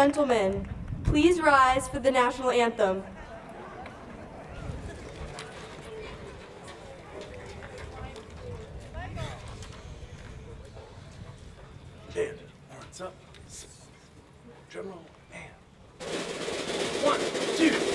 gentlemen, please rise for the national anthem. Band, arms up. Drum roll, man. 1, 2.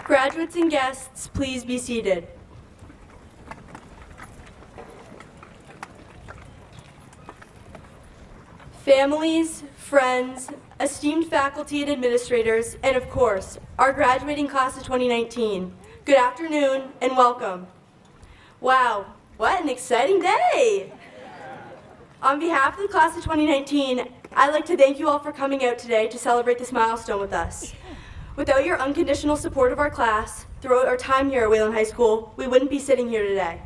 Graduates and guests, please be seated. Families, friends, esteemed faculty and administrators, and of course, our graduating class of 2019, good afternoon and welcome. Wow, what an exciting day! On behalf of the class of 2019, I'd like to thank you all for coming out today to celebrate this milestone with us. Without your unconditional support of our class throughout our time here at Wayland High School, we wouldn't be sitting here today.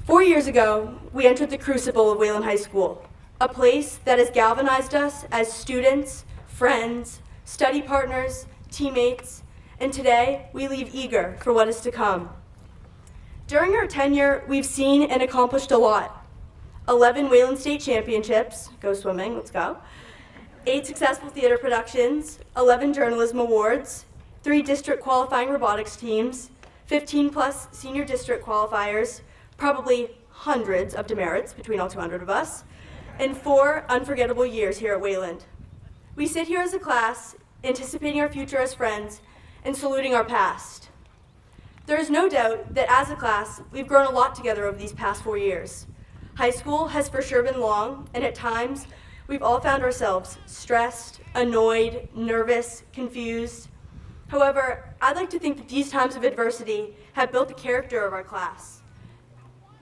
4 years ago, we entered the crucible of Wayland High School, a place that has galvanized us as students, friends, study partners, teammates, and today we leave eager for what is to come. During our tenure, we've seen and accomplished a lot. 11 Wayland State Championships, go swimming, let's go. 8 successful theater productions, 11 journalism awards, 3 district qualifying robotics teams, 15 plus senior district qualifiers, probably hundreds of demerits between all 200 of us, and 4 unforgettable years here at Wayland. We sit here as a class, anticipating our future as friends, and saluting our past. There is no doubt that as a class, we've grown a lot together over these past 4 years. High school has for sure been long, and at times, we've all found ourselves stressed, annoyed, nervous, confused. However, I'd like to think that these times of adversity have built the character of our class.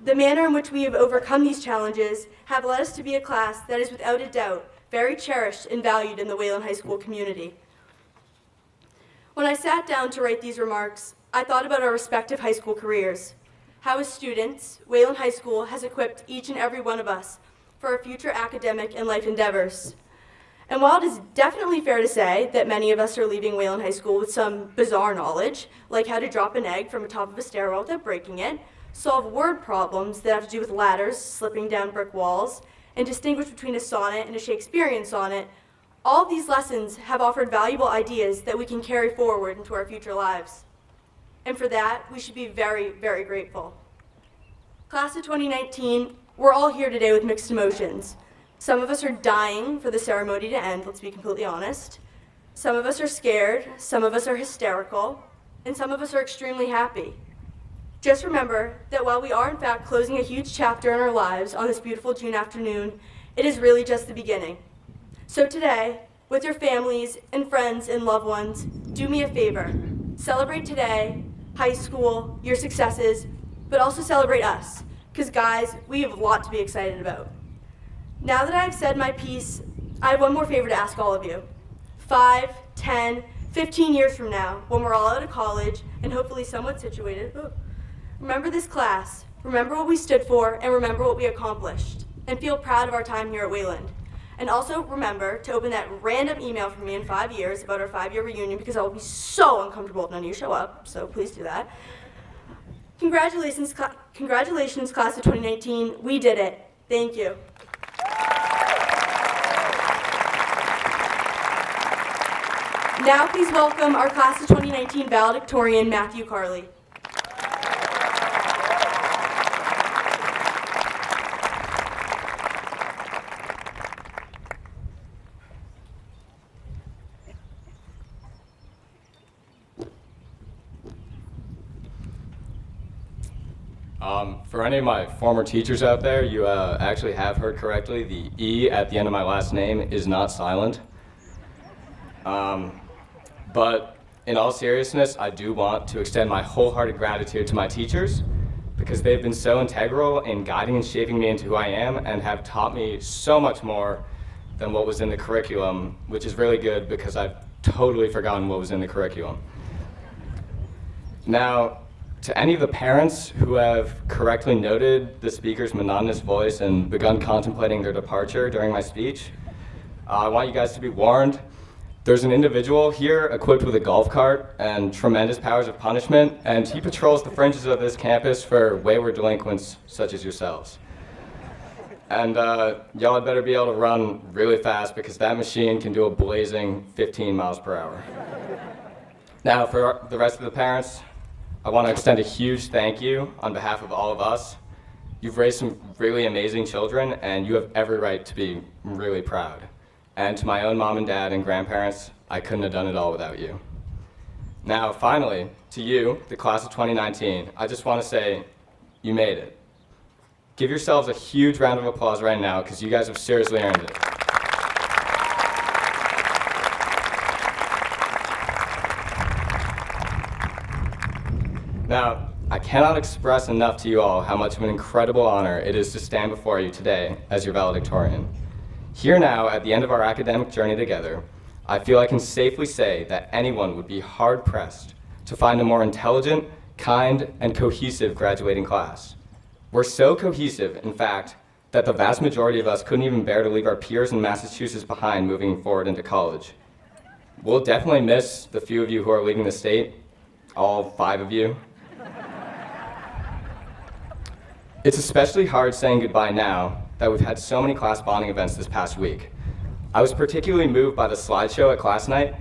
The manner in which we have overcome these challenges have led us to be a class that is without a doubt very cherished and valued in the Wayland High School community. When I sat down to write these remarks, I thought about our respective high school careers. How as students, Wayland High School has equipped each and every one of us for our future academic and life endeavors. And while it is definitely fair to say that many of us are leaving Wayland High School with some bizarre knowledge, like how to drop an egg from the top of a stairwell without breaking it, solve word problems that have to do with ladders, slipping down brick walls, and distinguish between a sonnet and a Shakespearean sonnet, all of these lessons have offered valuable ideas that we can carry forward into our future lives. And for that, we should be very, very grateful. Class of 2019, we're all here today with mixed emotions. Some of us are dying for the ceremony to end, let's be completely honest. Some of us are scared, some of us are hysterical, and some of us are extremely happy. Just remember that while we are in fact closing a huge chapter in our lives on this beautiful June afternoon, it is really just the beginning. So today, with your families and friends and loved ones, do me a favor. Celebrate today, high school, your successes, but also celebrate us. Because guys, we have a lot to be excited about. Now that I've said my piece, I have one more favor to ask all of you. 5, 10, 15 years from now, when we're all out of college and hopefully somewhat situated, remember this class, remember what we stood for, and remember what we accomplished, and feel proud of our time here at Wayland. And also remember to open that random email from me in 5 years about our 5-year reunion, because I will be so uncomfortable if none of you show up, so please do that. Congratulations, class of 2019. We did it. Thank you. Now please welcome our class of 2019 valedictorian, Matthew Carley. For any of my former teachers out there, you actually have heard correctly. The E at the end of my last name is not silent. But in all seriousness, I do want to extend my wholehearted gratitude to my teachers because they've been so integral in guiding and shaping me into who I am and have taught me so much more than what was in the curriculum, which is really good because I've totally forgotten what was in the curriculum. Now, to any of the parents who have correctly noted the speaker's monotonous voice and begun contemplating their departure during my speech, I want you guys to be warned. There's an individual here equipped with a golf cart and tremendous powers of punishment, and he patrols the fringes of this campus for wayward delinquents such as yourselves. And y'all had better be able to run really fast because that machine can do a blazing 15 miles per hour. Now, for the rest of the parents, I want to extend a huge thank you on behalf of all of us. You've raised some really amazing children, and you have every right to be really proud. And to my own mom and dad and grandparents, I couldn't have done it all without you. Now, finally, to you, the class of 2019, I just want to say, you made it. Give yourselves a huge round of applause right now, because you guys have seriously earned it. Now, I cannot express enough to you all how much of an incredible honor it is to stand before you today as your valedictorian. Here now, at the end of our academic journey together, I feel I can safely say that anyone would be hard-pressed to find a more intelligent, kind, and cohesive graduating class. We're so cohesive, in fact, that the vast majority of us couldn't even bear to leave our peers in Massachusetts behind moving forward into college. We'll definitely miss the few of you who are leaving the state, all 5 of you. It's especially hard saying goodbye now that we've had so many class bonding events this past week. I was particularly moved by the slideshow at class night,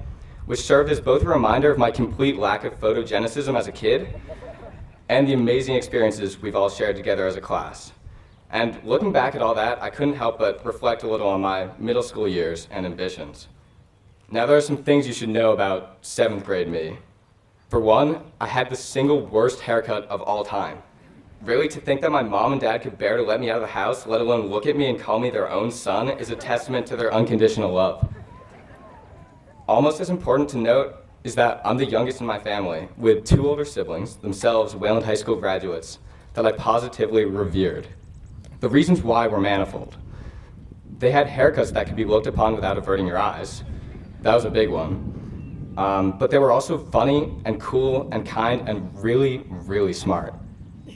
which served as both a reminder of my complete lack of photogenicism as a kid and the amazing experiences we've all shared together as a class. And looking back at all that, I couldn't help but reflect a little on my middle school years and ambitions. Now, there are some things you should know about 7th grade me. For one, I had the single worst haircut of all time. Really, to think that my mom and dad could bear to let me out of the house, let alone look at me and call me their own son, is a testament to their unconditional love. Almost as important to note is that I'm the youngest in my family, with 2 older siblings, themselves Wayland High School graduates, that I positively revered. The reasons why were manifold. They had haircuts that could be looked upon without averting your eyes. That was a big one. But they were also funny and cool and kind and really, really smart.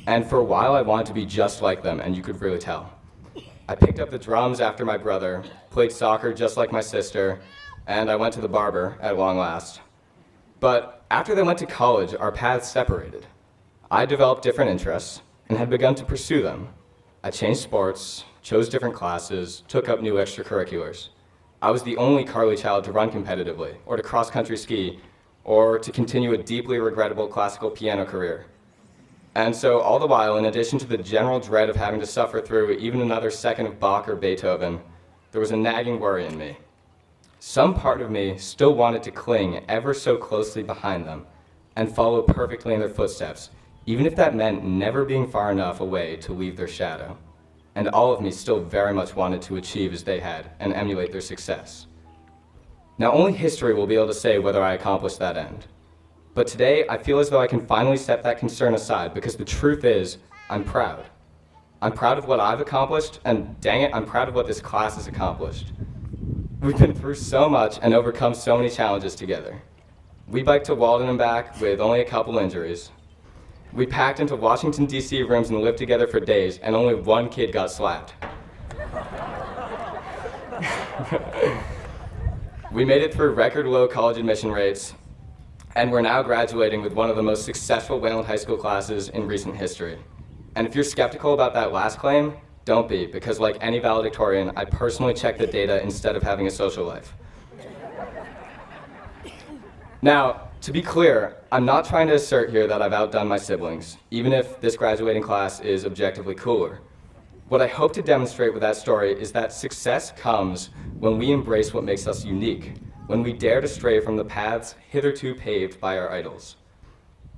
And for a while, I wanted to be just like them, and you could really tell. I picked up the drums after my brother, played soccer just like my sister, and I went to the barber at long last. But after they went to college, our paths separated. I developed different interests and had begun to pursue them. I changed sports, chose different classes, took up new extracurriculars. I was the only Carly child to run competitively, or to cross-country ski, or to continue a deeply regrettable classical piano career. And so all the while, in addition to the general dread of having to suffer through even another second of Bach or Beethoven, there was a nagging worry in me. Some part of me still wanted to cling ever so closely behind them and follow perfectly in their footsteps, even if that meant never being far enough away to leave their shadow. And all of me still very much wanted to achieve as they had and emulate their success. Now, only history will be able to say whether I accomplished that end. But today, I feel as though I can finally set that concern aside because the truth is, I'm proud. I'm proud of what I've accomplished, and dang it, I'm proud of what this class has accomplished. We've been through so much and overcome so many challenges together. We biked to Walden and back with only a couple injuries. We packed into Washington, D.C. rooms and lived together for days, and only one kid got slapped. We made it through record low college admission rates, and we're now graduating with one of the most successful Wayland High School classes in recent history. And if you're skeptical about that last claim, don't be, because like any valedictorian, I personally check the data instead of having a social life. Now, to be clear, I'm not trying to assert here that I've outdone my siblings, even if this graduating class is objectively cooler. What I hope to demonstrate with that story is that success comes when we embrace what makes us unique, when we dare to stray from the paths hitherto paved by our idols.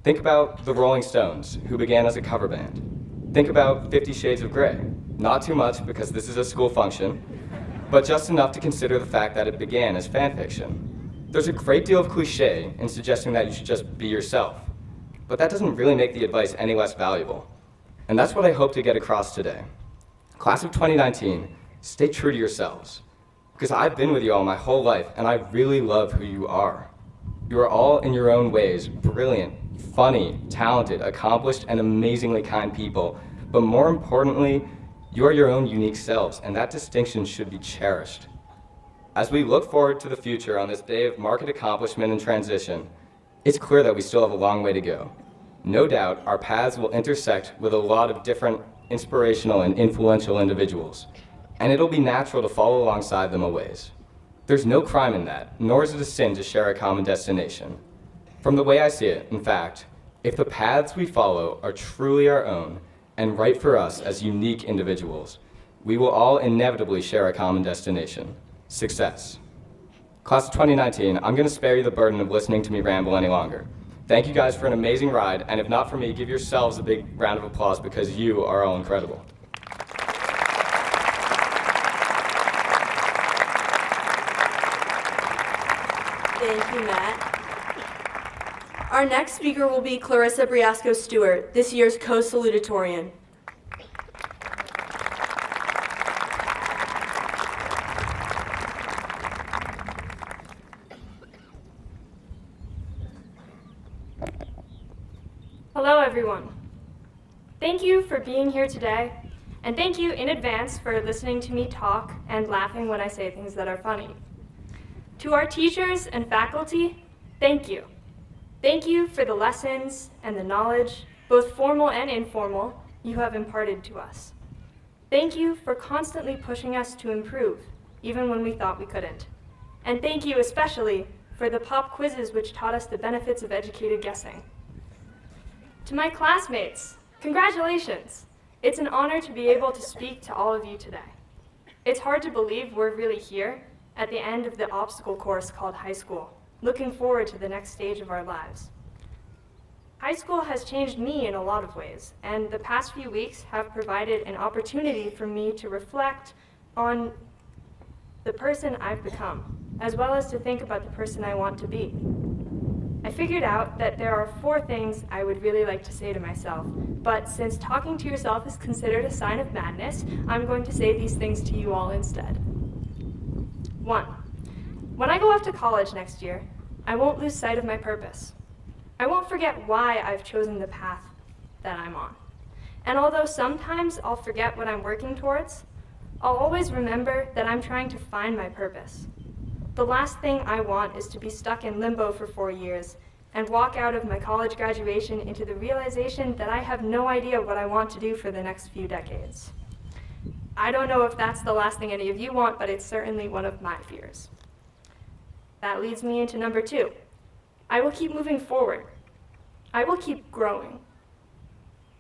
Think about the Rolling Stones, who began as a cover band. Think about 50 Shades of Grey. Not too much, because this is a school function, but just enough to consider the fact that it began as fan fiction. There's a great deal of cliche in suggesting that you should just be yourself, but that doesn't really make the advice any less valuable. And that's what I hope to get across today. Class of 2019, stay true to yourselves, because I've been with you all my whole life, and I really love who you are. You are all, in your own ways, brilliant, funny, talented, accomplished, and amazingly kind people, but more importantly, you are your own unique selves, and that distinction should be cherished. As we look forward to the future on this day of marked accomplishment and transition, it's clear that we still have a long way to go. No doubt, our paths will intersect with a lot of different inspirational and influential individuals, and it'll be natural to follow alongside them a ways. There's no crime in that, nor is it a sin to share a common destination. From the way I see it, in fact, if the paths we follow are truly our own and right for us as unique individuals, we will all inevitably share a common destination: success. Class of 2019, I'm going to spare you the burden of listening to me ramble any longer. Thank you guys for an amazing ride, and if not for me, give yourselves a big round of applause because you are all incredible. Thank you, Matt. Our next speaker will be Clarissa Briasco-Stewart, this year's co-salutatorian. Hello, everyone. Thank you for being here today, and thank you in advance for listening to me talk and laughing when I say things that are funny. To our teachers and faculty, thank you. Thank you for the lessons and the knowledge, both formal and informal, you have imparted to us. Thank you for constantly pushing us to improve, even when we thought we couldn't. And thank you especially for the pop quizzes which taught us the benefits of educated guessing. To my classmates, congratulations! It's an honor to be able to speak to all of you today. It's hard to believe we're really here at the end of the obstacle course called high school, looking forward to the next stage of our lives. High school has changed me in a lot of ways, and the past few weeks have provided an opportunity for me to reflect on the person I've become, as well as to think about the person I want to be. I figured out that there are 4 things I would really like to say to myself, but since talking to yourself is considered a sign of madness, I'm going to say these things to you all instead. 1. When I go off to college next year, I won't lose sight of my purpose. I won't forget why I've chosen the path that I'm on. And although sometimes I'll forget what I'm working towards, I'll always remember that I'm trying to find my purpose. The last thing I want is to be stuck in limbo for 4 years and walk out of my college graduation into the realization that I have no idea what I want to do for the next few decades. I don't know if that's the last thing any of you want, but it's certainly one of my fears. That leads me into number 2. I will keep moving forward. I will keep growing.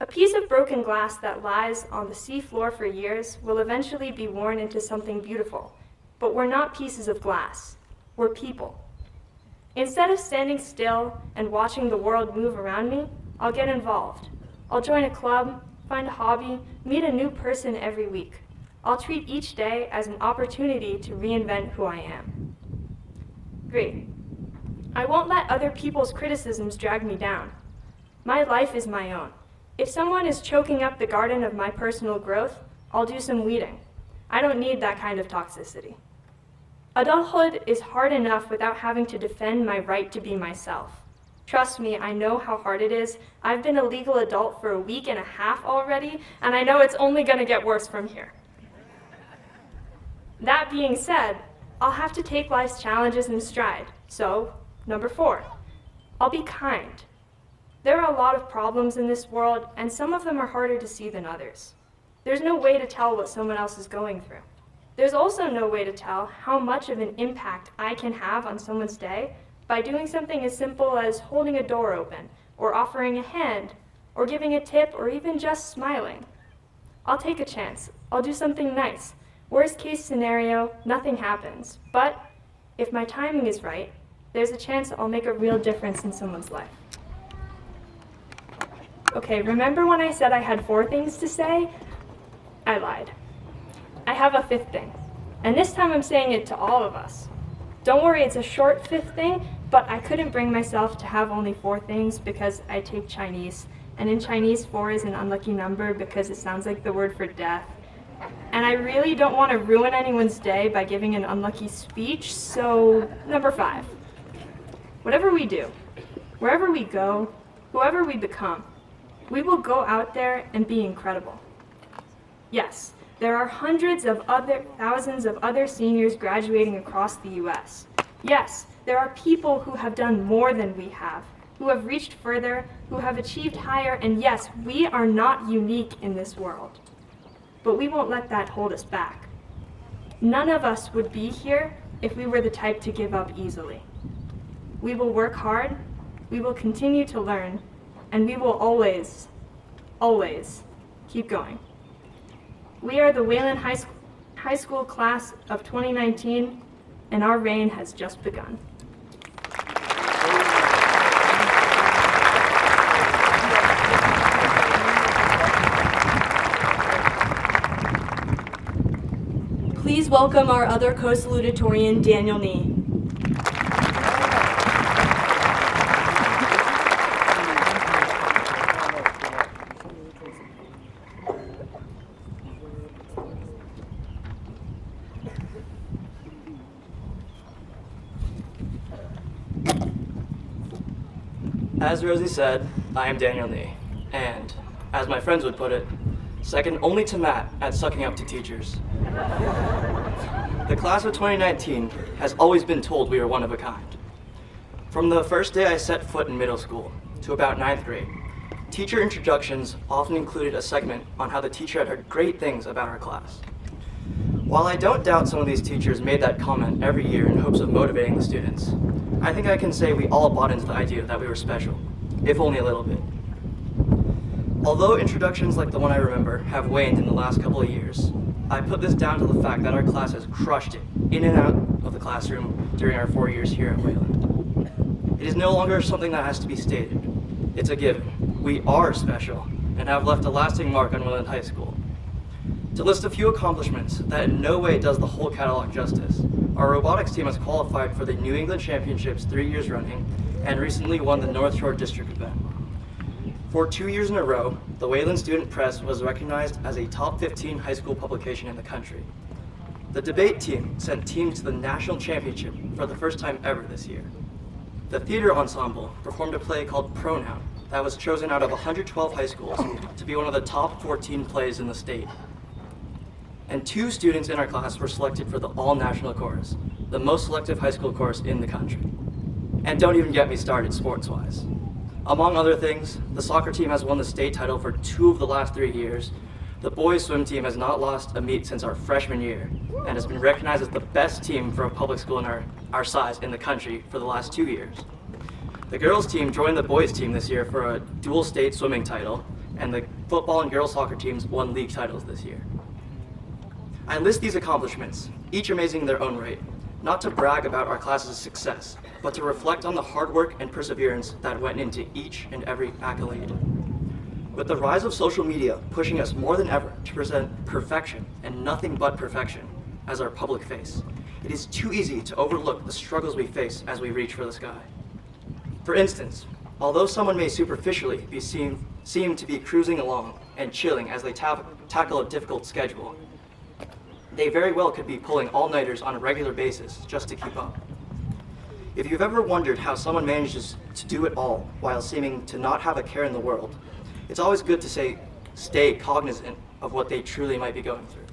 A piece of broken glass that lies on the seafloor for years will eventually be worn into something beautiful. But we're not pieces of glass. We're people. Instead of standing still and watching the world move around me, I'll get involved. I'll join a club, find a hobby, meet a new person every week. I'll treat each day as an opportunity to reinvent who I am. 3. I won't let other people's criticisms drag me down. My life is my own. If someone is choking up the garden of my personal growth, I'll do some weeding. I don't need that kind of toxicity. Adulthood is hard enough without having to defend my right to be myself. Trust me, I know how hard it is. I've been a legal adult for a week and a half already, and I know it's only going to get worse from here. That being said, I'll have to take life's challenges in stride. So, number 4, I'll be kind. There are a lot of problems in this world, and some of them are harder to see than others. There's no way to tell what someone else is going through. There's also no way to tell how much of an impact I can have on someone's day by doing something as simple as holding a door open, or offering a hand, or giving a tip, or even just smiling. I'll take a chance. I'll do something nice. Worst case scenario, nothing happens. But if my timing is right, there's a chance I'll make a real difference in someone's life. Okay, remember when I said I had 4 things to say? I lied. I have a 5th thing. And this time I'm saying it to all of us. Don't worry, it's a short 5th thing, but I couldn't bring myself to have only 4 things because I take Chinese. And in Chinese, 4 is an unlucky number because it sounds like the word for death. And I really don't want to ruin anyone's day by giving an unlucky speech, so number 5. Whatever we do, wherever we go, whoever we become, we will go out there and be incredible. Yes, there are thousands of other seniors graduating across the U.S. Yes, there are people who have done more than we have, who have reached further, who have achieved higher, and yes, we are not unique in this world. But we won't let that hold us back. None of us would be here if we were the type to give up easily. We will work hard, we will continue to learn, and we will always, always keep going. We are the Wayland High School class of 2019, and our reign has just begun. Please welcome our other co-salutatorian, Daniel Nee. As Rosie said, I am Daniel Nee, and, as my friends would put it, second only to Matt at sucking up to teachers. The class of 2019 has always been told we are one of a kind. From the first day I set foot in middle school to about 9th grade, teacher introductions often included a segment on how the teacher had heard great things about our class. While I don't doubt some of these teachers made that comment every year in hopes of motivating the students, I think I can say we all bought into the idea that we were special, if only a little bit. Although introductions like the one I remember have waned in the last couple of years, I put this down to the fact that our class has crushed it in and out of the classroom during our 4 years here at Wayland. It is no longer something that has to be stated. It's a given. We are special and have left a lasting mark on Wayland High School. To list a few accomplishments that in no way does the whole catalog justice, our robotics team has qualified for the New England Championships 3 years running and recently won the North Shore District event. For 2 years in a row, the Wayland Student Press was recognized as a top 15 high school publication in the country. The debate team sent teams to the national championship for the first time ever this year. The theater ensemble performed a play called Pronoun that was chosen out of 112 high schools to be one of the top 14 plays in the state. And 2 students in our class were selected for the all-national chorus, the most selective high school chorus in the country. And don't even get me started sports-wise. Among other things, the soccer team has won the state title for 2 of the last 3 years. The boys swim team has not lost a meet since our freshman year and has been recognized as the best team for a public school in our size in the country for the last 2 years. The girls team joined the boys team this year for a dual state swimming title, and the football and girls soccer teams won league titles this year. I list these accomplishments, each amazing in their own right, not to brag about our class's success, but to reflect on the hard work and perseverance that went into each and every accolade. With the rise of social media pushing us more than ever to present perfection and nothing but perfection as our public face, it is too easy to overlook the struggles we face as we reach for the sky. For instance, although someone may superficially seem to be cruising along and chilling as they tackle a difficult schedule, they very well could be pulling all-nighters on a regular basis just to keep up. If you've ever wondered how someone manages to do it all while seeming to not have a care in the world, it's always good to stay cognizant of what they truly might be going through.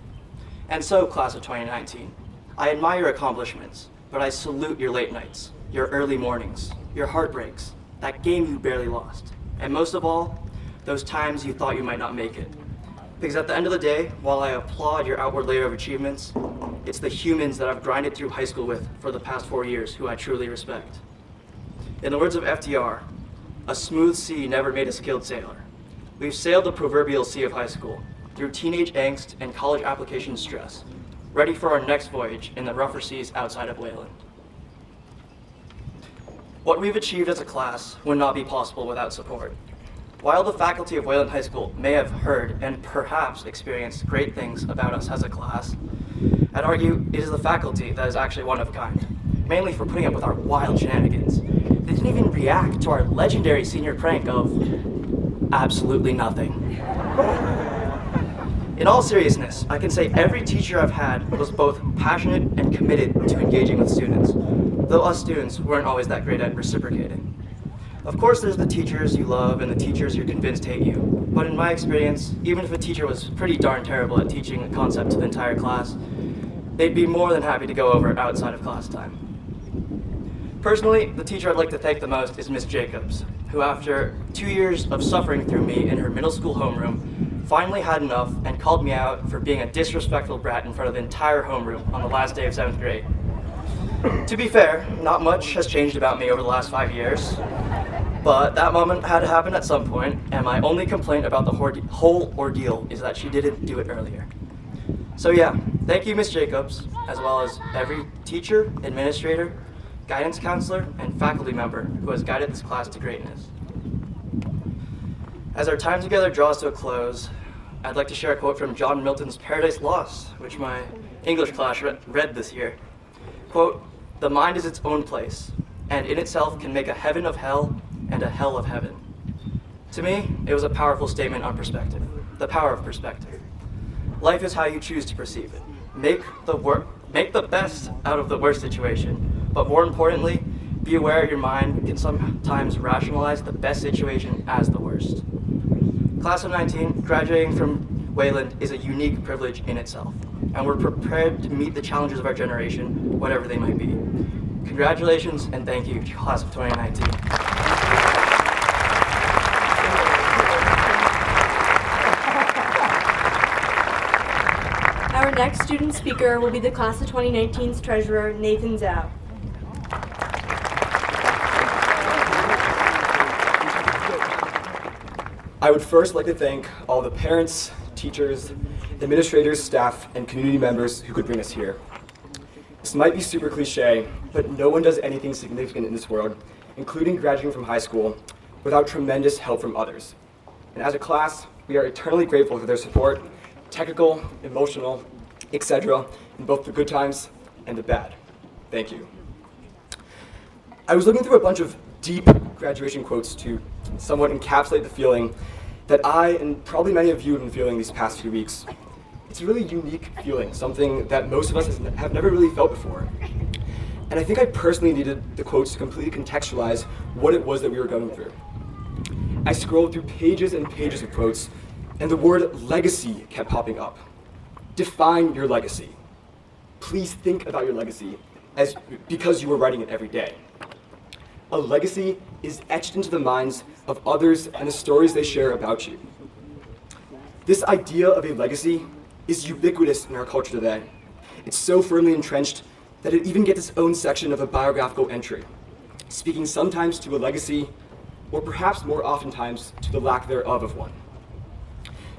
And so, class of 2019, I admire your accomplishments, but I salute your late nights, your early mornings, your heartbreaks, that game you barely lost, and most of all, those times you thought you might not make it. Because at the end of the day, while I applaud your outward layer of achievements, it's the humans that I've grinded through high school with for the past 4 years who I truly respect. In the words of FDR, a smooth sea never made a skilled sailor. We've sailed the proverbial sea of high school, through teenage angst and college application stress, ready for our next voyage in the rougher seas outside of Wayland. What we've achieved as a class would not be possible without support. While the faculty of Wayland High School may have heard and perhaps experienced great things about us as a class, I'd argue it is the faculty that is actually one of a kind, mainly for putting up with our wild shenanigans. They didn't even react to our legendary senior prank of absolutely nothing. In all seriousness, I can say every teacher I've had was both passionate and committed to engaging with students, though us students weren't always that great at reciprocating. Of course, there's the teachers you love and the teachers you're convinced hate you, but in my experience, even if a teacher was pretty darn terrible at teaching a concept to the entire class, they'd be more than happy to go over it outside of class time. Personally, the teacher I'd like to thank the most is Miss Jacobs, who after 2 years of suffering through me in her middle school homeroom, finally had enough and called me out for being a disrespectful brat in front of the entire homeroom on the last day of 7th grade. To be fair, not much has changed about me over the last 5 years, but that moment had to happen at some point, and my only complaint about the whole ordeal is that she didn't do it earlier. So yeah, thank you, Miss Jacobs, as well as every teacher, administrator, guidance counselor, and faculty member who has guided this class to greatness. As our time together draws to a close, I'd like to share a quote from John Milton's Paradise Lost, which my English class read this year. Quote, "The mind is its own place, and in itself can make a heaven of hell and a hell of heaven." To me, it was a powerful statement on perspective, the power of perspective. Life is how you choose to perceive it. Make the best out of the worst situation, but more importantly, be aware your mind can sometimes rationalize the best situation as the worst. Class of 19, graduating from Wayland is a unique privilege in itself, and we're prepared to meet the challenges of our generation, whatever they might be. Congratulations and thank you, Class of 2019. Our next student speaker will be the Class of 2019's treasurer, Nathan Zhao. I would first like to thank all the parents, teachers, administrators, staff, and community members who could bring us here. This might be super cliche, but no one does anything significant in this world, including graduating from high school, without tremendous help from others. And as a class, we are eternally grateful for their support, technical, emotional, etc., in both the good times and the bad. Thank you. I was looking through a bunch of deep graduation quotes to somewhat encapsulate the feeling that I and probably many of you have been feeling these past few weeks. It's a really unique feeling, something that most of us have never really felt before. And I think I personally needed the quotes to completely contextualize what it was that we were going through. I scrolled through pages and pages of quotes, and the word legacy kept popping up. Define your legacy. Please think about your legacy because you are writing it every day. A legacy is etched into the minds of others and the stories they share about you. This idea of a legacy is ubiquitous in our culture today. It's so firmly entrenched that it even gets its own section of a biographical entry, speaking sometimes to a legacy, or perhaps more oftentimes to the lack thereof of one.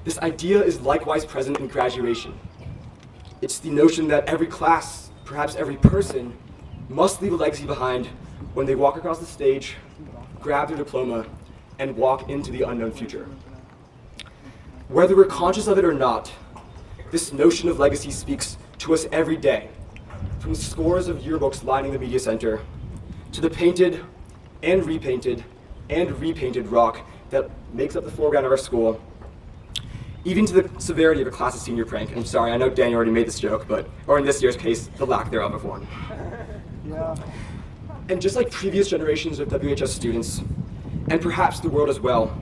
This idea is likewise present in graduation. It's the notion that every class, perhaps every person, must leave a legacy behind when they walk across the stage, grab their diploma, and walk into the unknown future. Whether we're conscious of it or not, this notion of legacy speaks to us every day, from scores of yearbooks lining the media center, to the painted and repainted rock that makes up the foreground of our school, even to the severity of a class's senior prank. I'm sorry, I know Daniel already made this joke, or in this year's case, the lack thereof of one. Yeah. And just like previous generations of WHS students, and perhaps the world as well,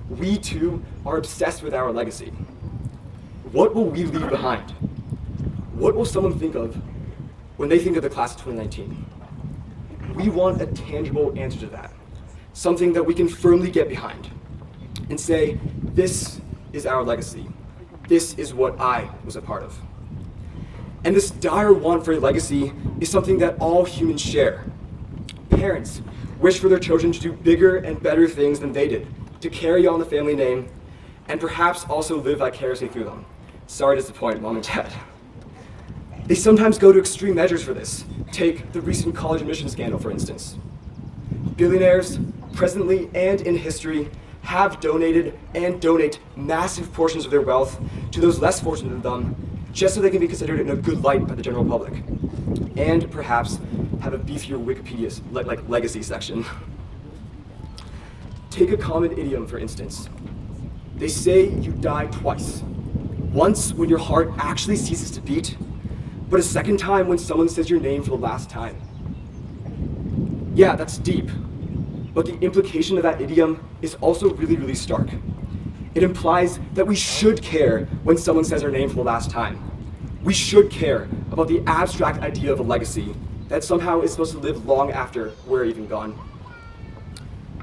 we too are obsessed with our legacy. What will we leave behind? What will someone think of when they think of the class of 2019? We want a tangible answer to that, something that we can firmly get behind and say, this is our legacy. This is what I was a part of. And this dire want for a legacy is something that all humans share. Parents, wish for their children to do bigger and better things than they did, to carry on the family name, and perhaps also live vicariously through them. Sorry to disappoint Mom and Dad. They sometimes go to extreme measures for this. Take the recent college admissions scandal, for instance. Billionaires, presently and in history, have donated and donate massive portions of their wealth to those less fortunate than them, just so they can be considered in a good light by the general public, and perhaps have a beefier Wikipedia legacy section. Take a common idiom, for instance. They say you die twice. Once when your heart actually ceases to beat, but a second time when someone says your name for the last time. Yeah, that's deep, but the implication of that idiom is also really, really stark. It implies that we should care when someone says our name for the last time. We should care about the abstract idea of a legacy that somehow is supposed to live long after we're even gone.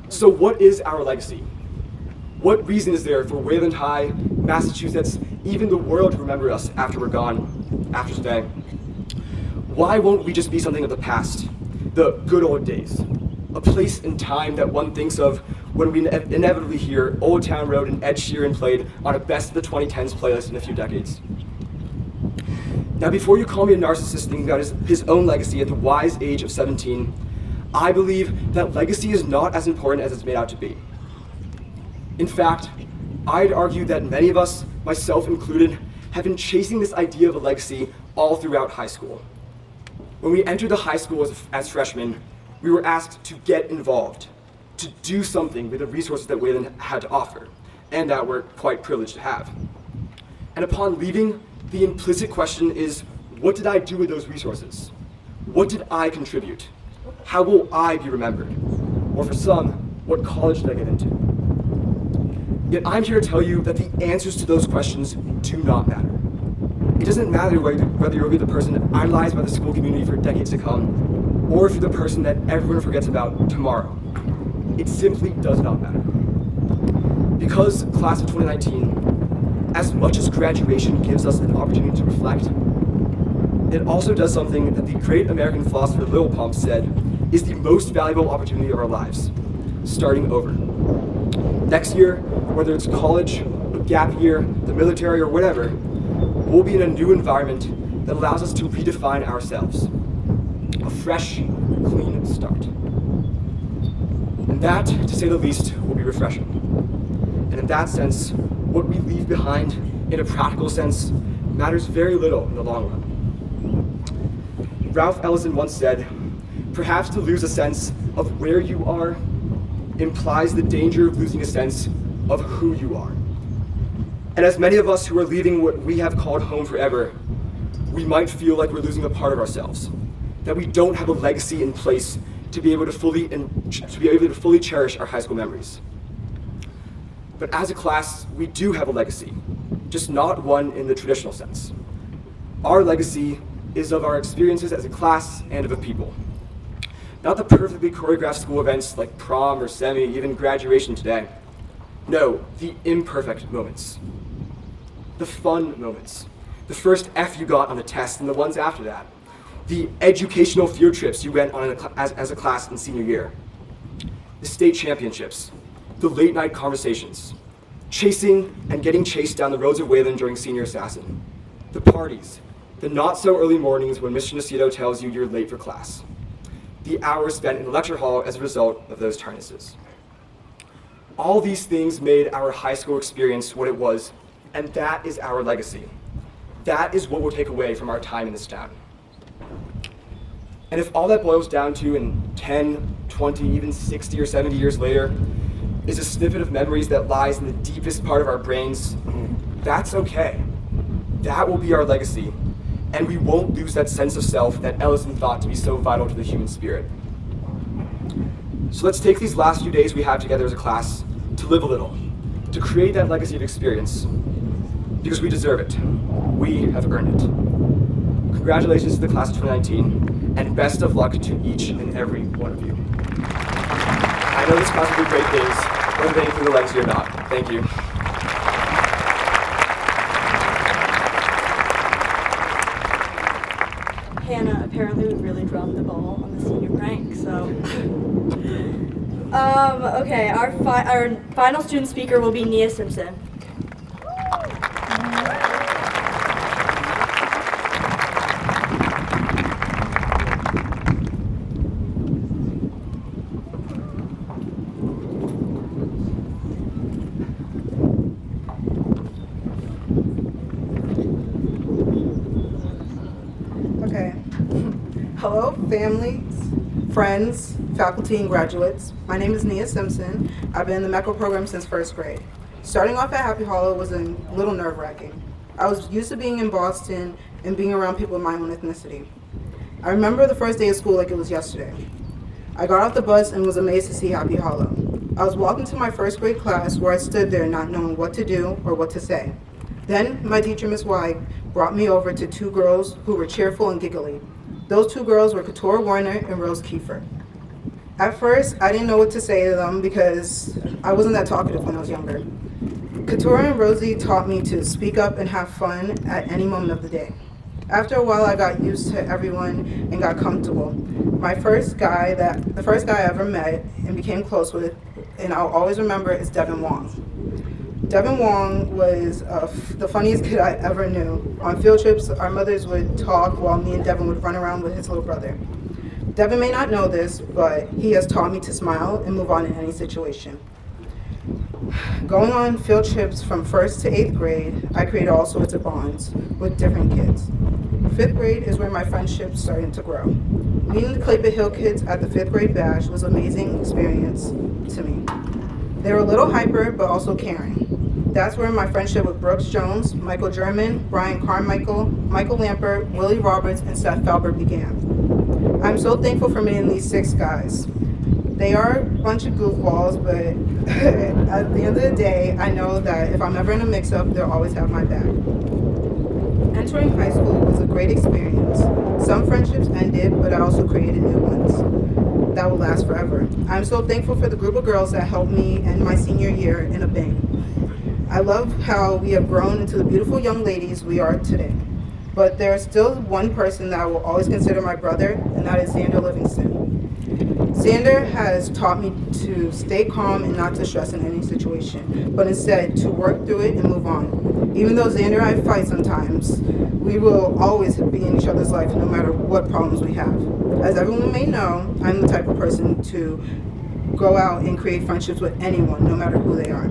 So what is our legacy? What reason is there for Wayland High, Massachusetts, even the world to remember us after we're gone, after today? Why won't we just be something of the past, the good old days? A place in time that one thinks of when we inevitably hear Old Town Road and Ed Sheeran played on a Best of the 2010s playlist in a few decades. Now, before you call me a narcissist thinking about his own legacy at the wise age of 17, I believe that legacy is not as important as it's made out to be. In fact, I'd argue that many of us, myself included, have been chasing this idea of a legacy all throughout high school. When we entered the high school as freshmen, we were asked to get involved, to do something with the resources that Wayland had to offer, and that we're quite privileged to have. And upon leaving, the implicit question is, what did I do with those resources? What did I contribute? How will I be remembered? Or for some, what college did I get into? Yet I'm here to tell you that the answers to those questions do not matter. It doesn't matter whether you'll be the person idolized by the school community for decades to come, or if you're the person that everyone forgets about tomorrow. It simply does not matter. Because class of 2019, as much as graduation gives us an opportunity to reflect, it also does something that the great American philosopher Lil Pump said is the most valuable opportunity of our lives: starting over. Next year, whether it's college, a gap year, the military, or whatever, we'll be in a new environment that allows us to redefine ourselves. A fresh, clean start. And that, to say the least, will be refreshing. And in that sense, what we leave behind, in a practical sense, matters very little in the long run. Ralph Ellison once said, "Perhaps to lose a sense of where you are implies the danger of losing a sense of who you are." And as many of us who are leaving what we have called home forever, we might feel like we're losing a part of ourselves, that we don't have a legacy in place to be able to fully cherish our high school memories. But as a class, we do have a legacy, just not one in the traditional sense. Our legacy is of our experiences as a class and of a people. Not the perfectly choreographed school events like prom or semi, even graduation today. No, the imperfect moments. The fun moments. The first F you got on the test and the ones after that. The educational field trips you went on as a class in senior year. The state championships. The late night conversations. Chasing and getting chased down the roads of Wayland during senior assassin. The parties. The not so early mornings when Mr. Nacito tells you you're late for class. The hours spent in the lecture hall as a result of those tardances. All these things made our high school experience what it was, and that is our legacy. That is what we'll take away from our time in this town. And if all that boils down to in 10, 20, even 60 or 70 years later is a snippet of memories that lies in the deepest part of our brains, that's okay. That will be our legacy, and we won't lose that sense of self that Ellison thought to be so vital to the human spirit. So let's take these last few days we have together as a class to live a little, to create that legacy of experience, because we deserve it. We have earned it. Congratulations to the class of 2019, and best of luck to each and every one of you. I know this class will be great days, whether they include the legacy or not. Thank you. Hannah, apparently we really dropped the ball on the senior prank, so. Okay, our final student speaker will be Nia Simpson. Okay. Hello, families, friends, faculty, and graduates. My name is Nia Simpson. I've been in the MECO program since first grade. Starting off at Happy Hollow was a little nerve-wracking. I was used to being in Boston and being around people of my own ethnicity. I remember the first day of school like it was yesterday. I got off the bus and was amazed to see Happy Hollow. I was walking to my first grade class where I stood there not knowing what to do or what to say. Then my teacher, Miss White, brought me over to two girls who were cheerful and giggly. Those two girls were Katora Warner and Rose Kiefer. At first, I didn't know what to say to them because I wasn't that talkative when I was younger. Katora and Rosie taught me to speak up and have fun at any moment of the day. After a while, I got used to everyone and got comfortable. The first guy I ever met and became close with, and I'll always remember, is Devin Wong. Devin Wong was the funniest kid I ever knew. On field trips, our mothers would talk while me and Devin would run around with his little brother. Devin may not know this, but he has taught me to smile and move on in any situation. Going on field trips from 1st to 8th grade, I created all sorts of bonds with different kids. 5th grade is where my friendships started to grow. Meeting the Clayton Hill kids at the 5th grade bash was an amazing experience to me. They were a little hyper, but also caring. That's where my friendship with Brooks Jones, Michael German, Brian Carmichael, Michael Lampert, Willie Roberts, and Seth Falbert began. I'm so thankful for meeting these 6 guys. They are a bunch of goofballs, but at the end of the day, I know that if I'm ever in a mix-up, they'll always have my back. Entering high school was a great experience. Some friendships ended, but I also created new ones that will last forever. I'm so thankful for the group of girls that helped me end my senior year in a bang. I love how we have grown into the beautiful young ladies we are today. But there is still one person that I will always consider my brother, and that is Xander Livingston. Xander has taught me to stay calm and not to stress in any situation, but instead to work through it and move on. Even though Xander and I fight sometimes, we will always be in each other's life no matter what problems we have. As everyone may know, I'm the type of person to go out and create friendships with anyone, no matter who they are.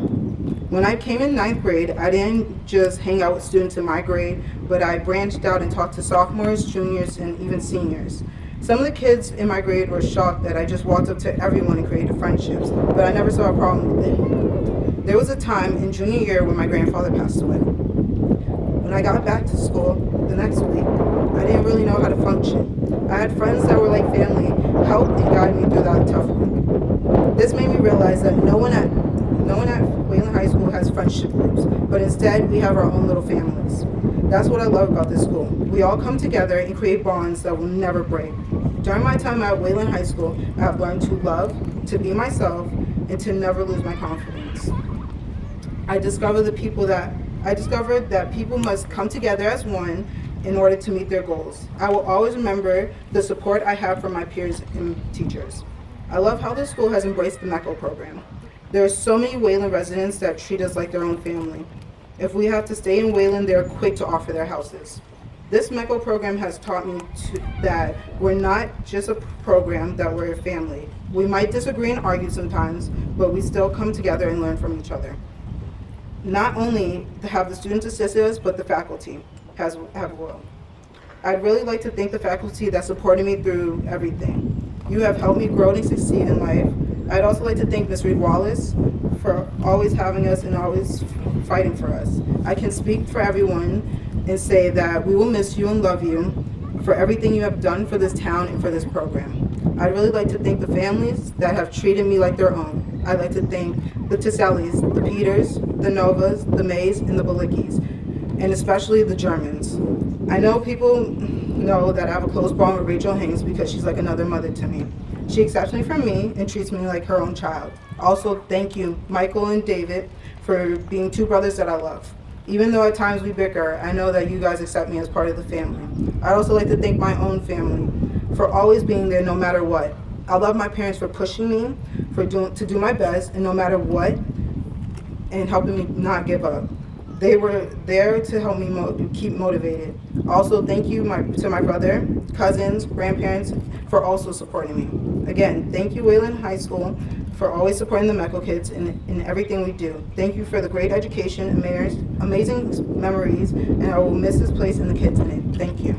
When I came in 9th grade, I didn't just hang out with students in my grade, but I branched out and talked to sophomores, juniors, and even seniors. Some of the kids in my grade were shocked that I just walked up to everyone and created friendships, but I never saw a problem with it. There was a time in junior year when my grandfather passed away. When I got back to school the next week, I didn't really know how to function. I had friends that were like family, helped and guided me through that tough week. This made me realize that no one at Wayland High School has friendship groups, but instead we have our own little families. That's what I love about this school. We all come together and create bonds that will never break. During my time at Wayland High School, I have learned to love, to be myself, and to never lose my confidence. I discovered that people must come together as one in order to meet their goals. I will always remember the support I have from my peers and teachers. I love how this school has embraced the MECO program. There are so many Wayland residents that treat us like their own family. If we have to stay in Wayland, they're quick to offer their houses. This MECO program has taught me that we're not just a program, that we're a family. We might disagree and argue sometimes, but we still come together and learn from each other. Not only have the students assisted us, but the faculty have well. I'd really like to thank the faculty that supported me through everything. You have helped me grow and succeed in life. I'd also like to thank Ms. Reed Wallace for always having us and always fighting for us. I can speak for everyone and say that we will miss you and love you for everything you have done for this town and for this program. I'd really like to thank the families that have treated me like their own. I'd like to thank the Tisellis, the Peters, the Novas, the Mays, and the Belickis, and especially the Germans. I know people know that I have a close bond with Rachel Haynes because she's like another mother to me. She accepts me for me and treats me like her own child. Also, thank you, Michael and David, for being two brothers that I love. Even though at times we bicker, I know that you guys accept me as part of the family. I'd also like to thank my own family for always being there no matter what. I love my parents for pushing me to do my best and no matter what, and helping me not give up. They were there to help me keep motivated. Also, thank you to my brother, cousins, grandparents for also supporting me. Again, thank you Wayland High School for always supporting the MECO kids in everything we do. Thank you for the great education, amazing memories, and I will miss this place and the kids in it. Thank you.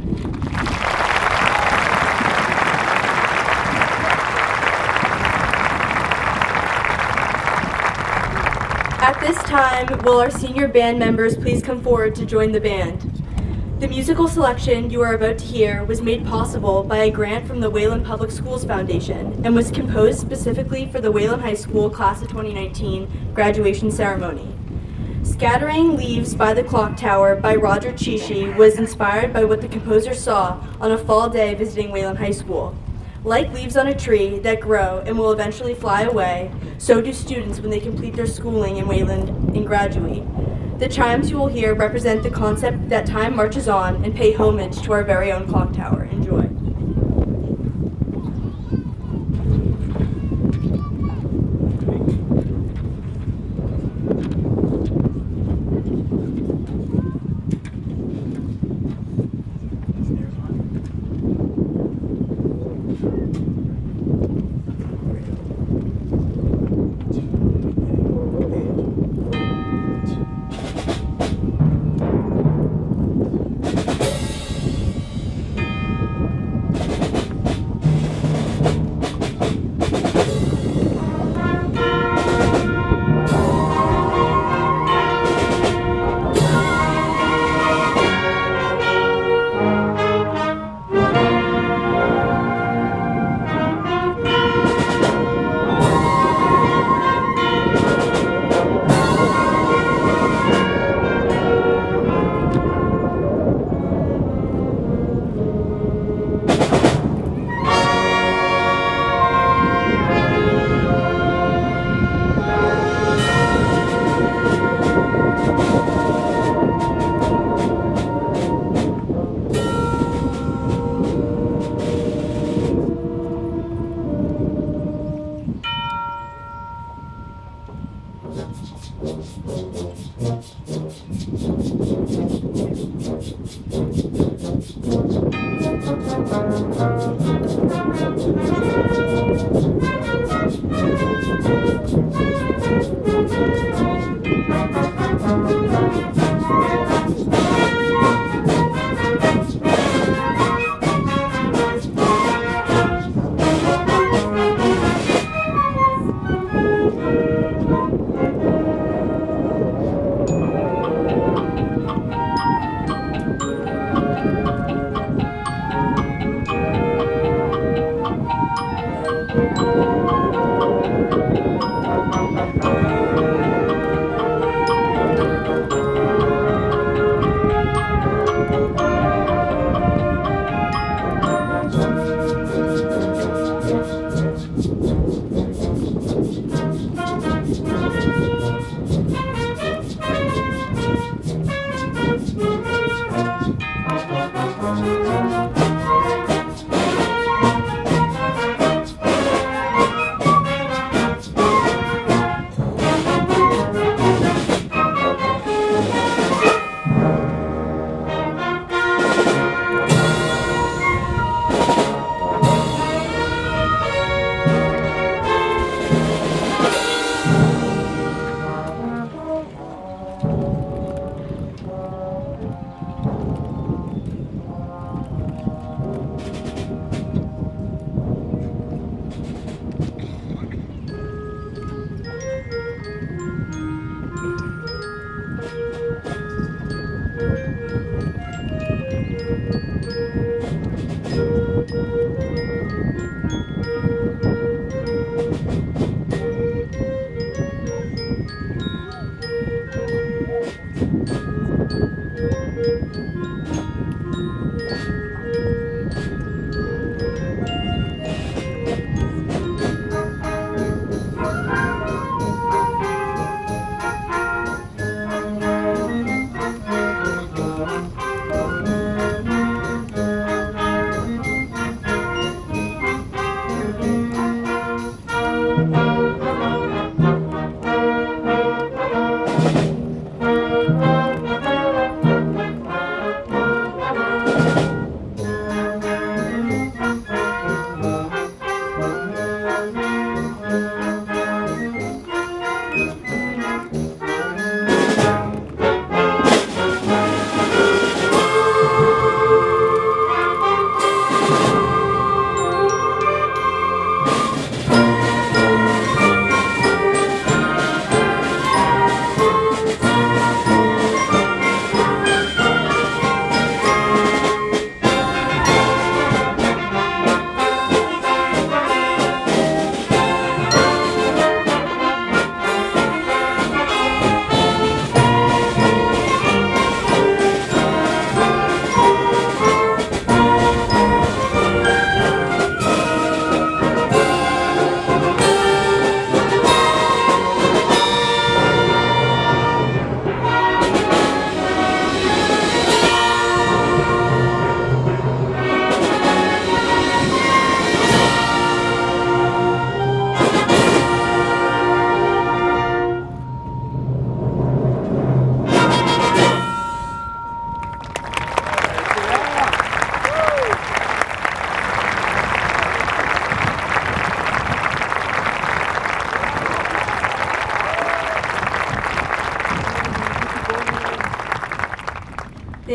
At this time, will our senior band members please come forward to join the band? The musical selection you are about to hear was made possible by a grant from the Wayland Public Schools Foundation and was composed specifically for the Wayland High School Class of 2019 graduation ceremony. Scattering Leaves by the Clock Tower by Roger Chishi was inspired by what the composer saw on a fall day visiting Wayland High School. Like leaves on a tree that grow and will eventually fly away, so do students when they complete their schooling in Wayland and graduate. The chimes you will hear represent the concept that time marches on and pay homage to our very own clock tower. Enjoy.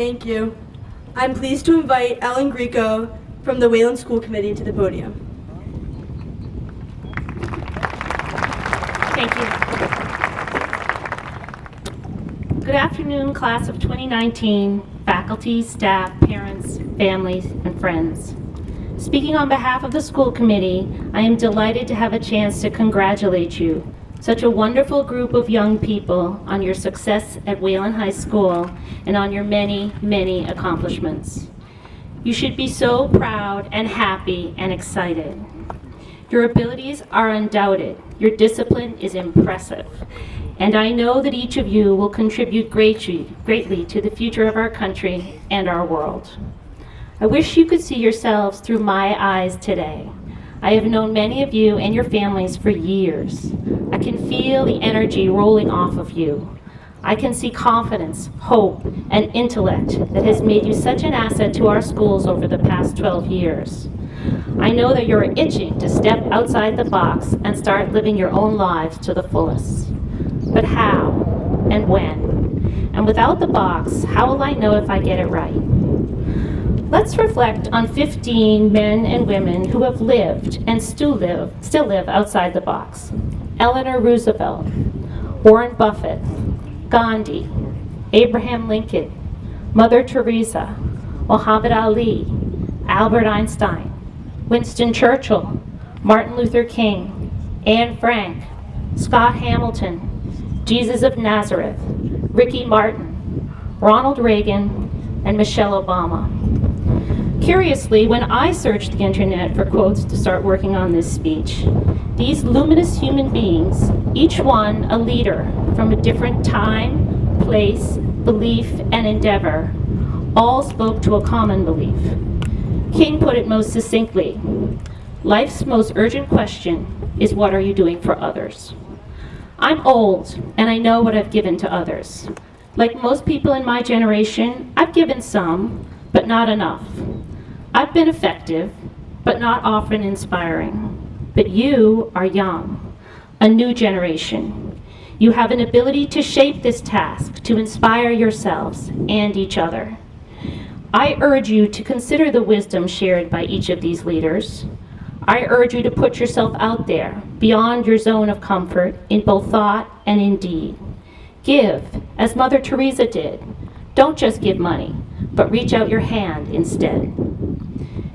Thank you. I'm pleased to invite Ellen Greco from the Wayland School Committee to the podium. Thank you. Good afternoon, class of 2019, faculty, staff, parents, families, and friends. Speaking on behalf of the school committee, I am delighted to have a chance to congratulate you, such a wonderful group of young people, on your success at Wayland High School and on your many, many accomplishments. You should be so proud and happy and excited. Your abilities are undoubted. Your discipline is impressive. And I know that each of you will contribute greatly to the future of our country and our world. I wish you could see yourselves through my eyes today. I have known many of you and your families for years. I can feel the energy rolling off of you. I can see confidence, hope, and intellect that has made you such an asset to our schools over the past 12 years. I know that you're itching to step outside the box and start living your own lives to the fullest. But how and when? And without the box, how will I know if I get it right? Let's reflect on 15 men and women who have lived and still live outside the box. Eleanor Roosevelt, Warren Buffett, Gandhi, Abraham Lincoln, Mother Teresa, Muhammad Ali, Albert Einstein, Winston Churchill, Martin Luther King, Anne Frank, Scott Hamilton, Jesus of Nazareth, Ricky Martin, Ronald Reagan, and Michelle Obama. Curiously, when I searched the internet for quotes to start working on this speech, these luminous human beings, each one a leader from a different time, place, belief, and endeavor, all spoke to a common belief. King put it most succinctly: life's most urgent question is, what are you doing for others? I'm old, and I know what I've given to others. Like most people in my generation, I've given some, but not enough. I've been effective, but not often inspiring. But you are young, a new generation. You have an ability to shape this task, to inspire yourselves and each other. I urge you to consider the wisdom shared by each of these leaders. I urge you to put yourself out there, beyond your zone of comfort, in both thought and in deed. Give, as Mother Teresa did. Don't just give money, but reach out your hand instead.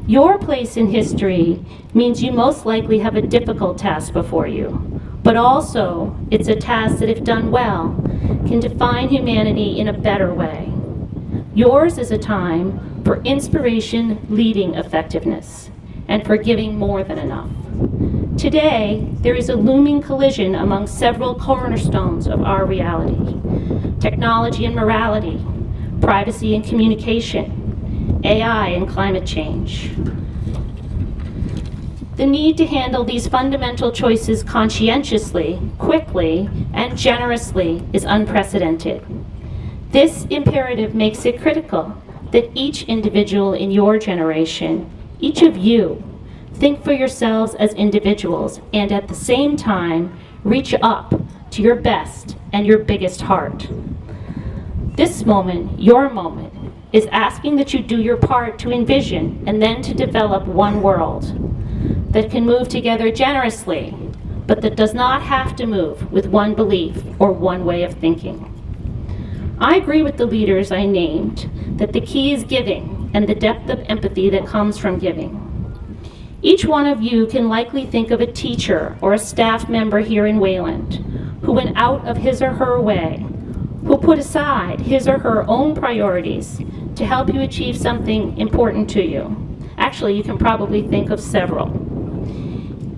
Your place in history means you most likely have a difficult task before you, but also it's a task that, if done well, can define humanity in a better way. Yours is a time for inspiration leading effectiveness, and for giving more than enough. Today, there is a looming collision among several cornerstones of our reality: technology and morality, privacy and communication, AI and climate change. The need to handle these fundamental choices conscientiously, quickly, and generously is unprecedented. This imperative makes it critical that each individual in your generation, each of you, think for yourselves as individuals and at the same time reach up to your best and your biggest heart. This moment, your moment, is asking that you do your part to envision and then to develop one world that can move together generously, but that does not have to move with one belief or one way of thinking. I agree with the leaders I named that the key is giving and the depth of empathy that comes from giving. Each one of you can likely think of a teacher or a staff member here in Wayland who went out of his or her way, who put aside his or her own priorities to help you achieve something important to you. Actually, you can probably think of several.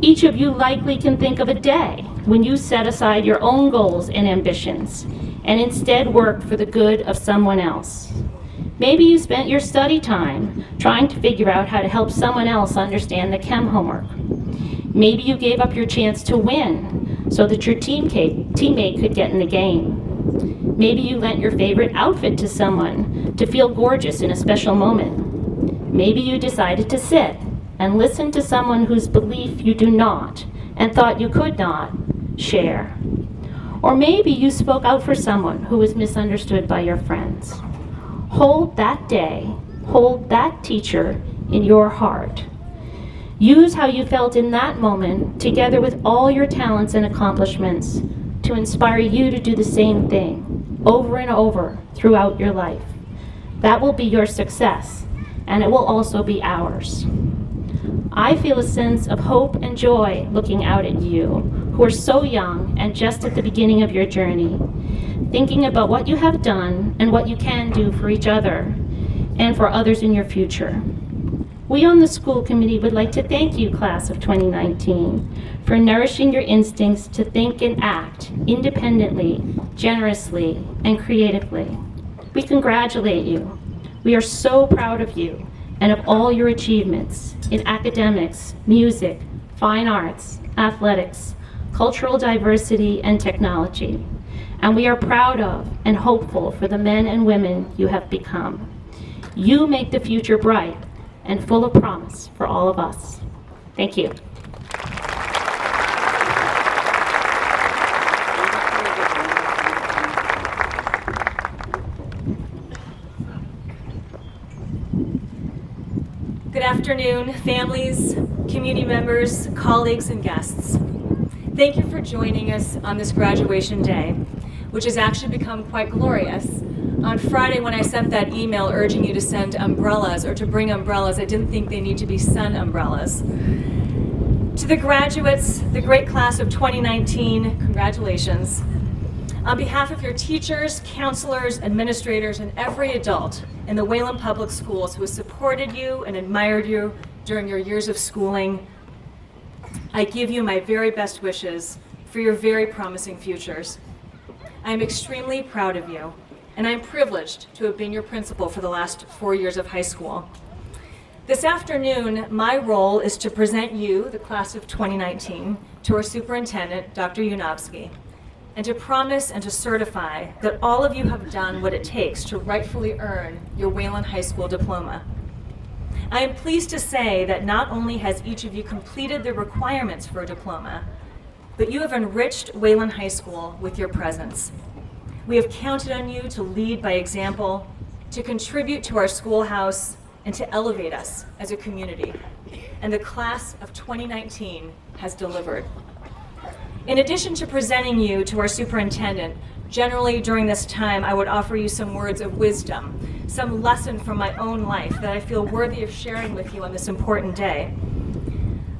Each of you likely can think of a day when you set aside your own goals and ambitions and instead worked for the good of someone else. Maybe you spent your study time trying to figure out how to help someone else understand the chem homework. Maybe you gave up your chance to win so that your teammate could get in the game. Maybe you lent your favorite outfit to someone to feel gorgeous in a special moment. Maybe you decided to sit and listen to someone whose belief you do not and thought you could not share. Or maybe you spoke out for someone who was misunderstood by your friends. Hold that day, hold that teacher in your heart. Use how you felt in that moment, together with all your talents and accomplishments, to inspire you to do the same thing, over and over, throughout your life. That will be your success, and it will also be ours. I feel a sense of hope and joy looking out at you, who are so young and just at the beginning of your journey, thinking about what you have done and what you can do for each other and for others in your future. We on the school committee would like to thank you, class of 2019, for nourishing your instincts to think and act independently, generously, and creatively. We congratulate you. We are so proud of you and of all your achievements in academics, music, fine arts, athletics, cultural diversity, and technology. And we are proud of and hopeful for the men and women you have become. You make the future bright and full of promise for all of us. Thank you. Good afternoon, families, community members, colleagues, and guests. Thank you for joining us on this graduation day, which has actually become quite glorious. On Friday, when I sent that email urging you to send umbrellas or to bring umbrellas, I didn't think they need to be sun umbrellas. To the graduates, the great class of 2019, congratulations. On behalf of your teachers, counselors, administrators, and every adult in the Wayland Public Schools who has supported you and admired you during your years of schooling, I give you my very best wishes for your very promising futures. I am extremely proud of you, and I am privileged to have been your principal for the last 4 years of high school. This afternoon, my role is to present you, the class of 2019, to our superintendent, Dr. Yanofsky, and to promise and to certify that all of you have done what it takes to rightfully earn your Wayland High School diploma. I am pleased to say that not only has each of you completed the requirements for a diploma, but you have enriched Wayland High School with your presence. We have counted on you to lead by example, to contribute to our schoolhouse, and to elevate us as a community. And the class of 2019 has delivered. In addition to presenting you to our superintendent, generally during this time I would offer you some words of wisdom, some lesson from my own life that I feel worthy of sharing with you on this important day.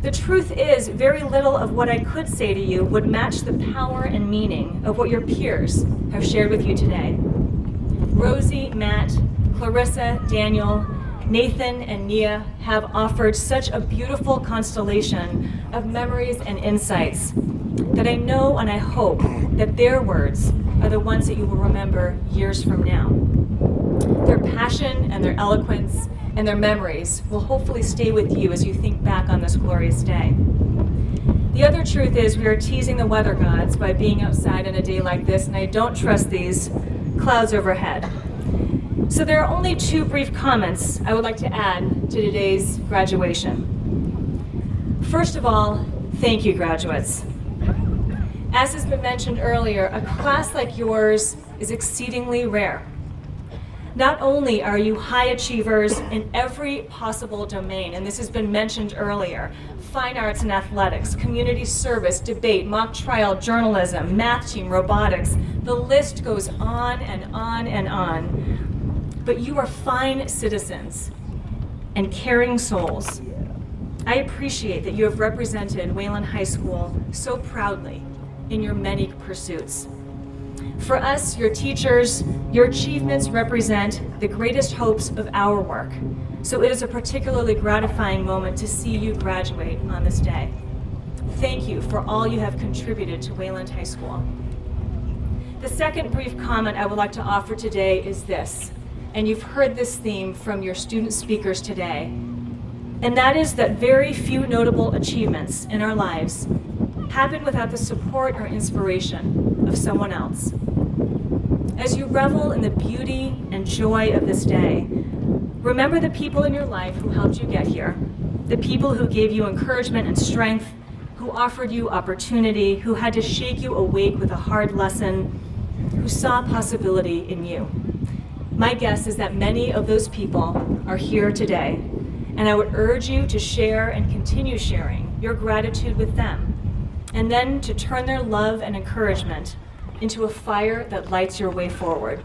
The truth is, very little of what I could say to you would match the power and meaning of what your peers have shared with you today. Rosie, Matt, Clarissa, Daniel, Nathan, and Nia have offered such a beautiful constellation of memories and insights that I know and I hope that their words are the ones that you will remember years from now. Their passion and their eloquence and their memories will hopefully stay with you as you think back on this glorious day. The other truth is we are teasing the weather gods by being outside on a day like this, and I don't trust these clouds overhead. So there are only 2 brief comments I would like to add to today's graduation. First of all, thank you, graduates. As has been mentioned earlier, a class like yours is exceedingly rare. Not only are you high achievers in every possible domain, and this has been mentioned earlier, fine arts and athletics, community service, debate, mock trial, journalism, math team, robotics, the list goes on and on and on. But you are fine citizens and caring souls. I appreciate that you have represented Wayland High School so proudly in your many pursuits. For us, your teachers, your achievements represent the greatest hopes of our work. So it is a particularly gratifying moment to see you graduate on this day. Thank you for all you have contributed to Wayland High School. The second brief comment I would like to offer today is this, and you've heard this theme from your student speakers today, and that is that very few notable achievements in our lives happen without the support or inspiration of someone else. As you revel in the beauty and joy of this day, remember the people in your life who helped you get here, the people who gave you encouragement and strength, who offered you opportunity, who had to shake you awake with a hard lesson, who saw possibility in you. My guess is that many of those people are here today, and I would urge you to share and continue sharing your gratitude with them, and then to turn their love and encouragement into a fire that lights your way forward.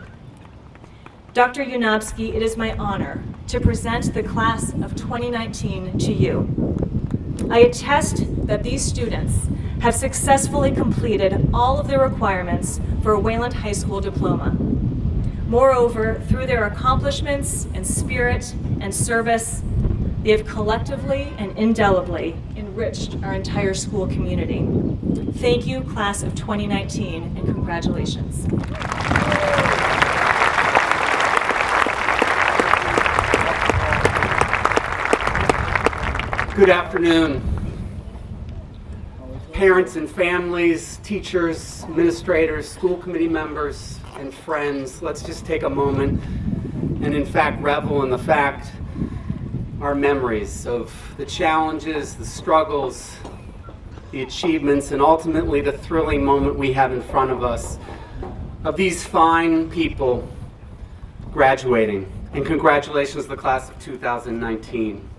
Dr. Yanofsky, it is my honor to present the class of 2019 to you. I attest that these students have successfully completed all of their requirements for a Wayland High School diploma. Moreover, through their accomplishments and spirit and service, they have collectively and indelibly enriched our entire school community. Thank you, class of 2019, and congratulations. Good afternoon. Parents and families, teachers, administrators, school committee members, and friends, let's just take a moment and in fact revel in the fact, our memories of the challenges, the struggles, the achievements, and ultimately the thrilling moment we have in front of us of these fine people graduating. And congratulations to the class of 2019.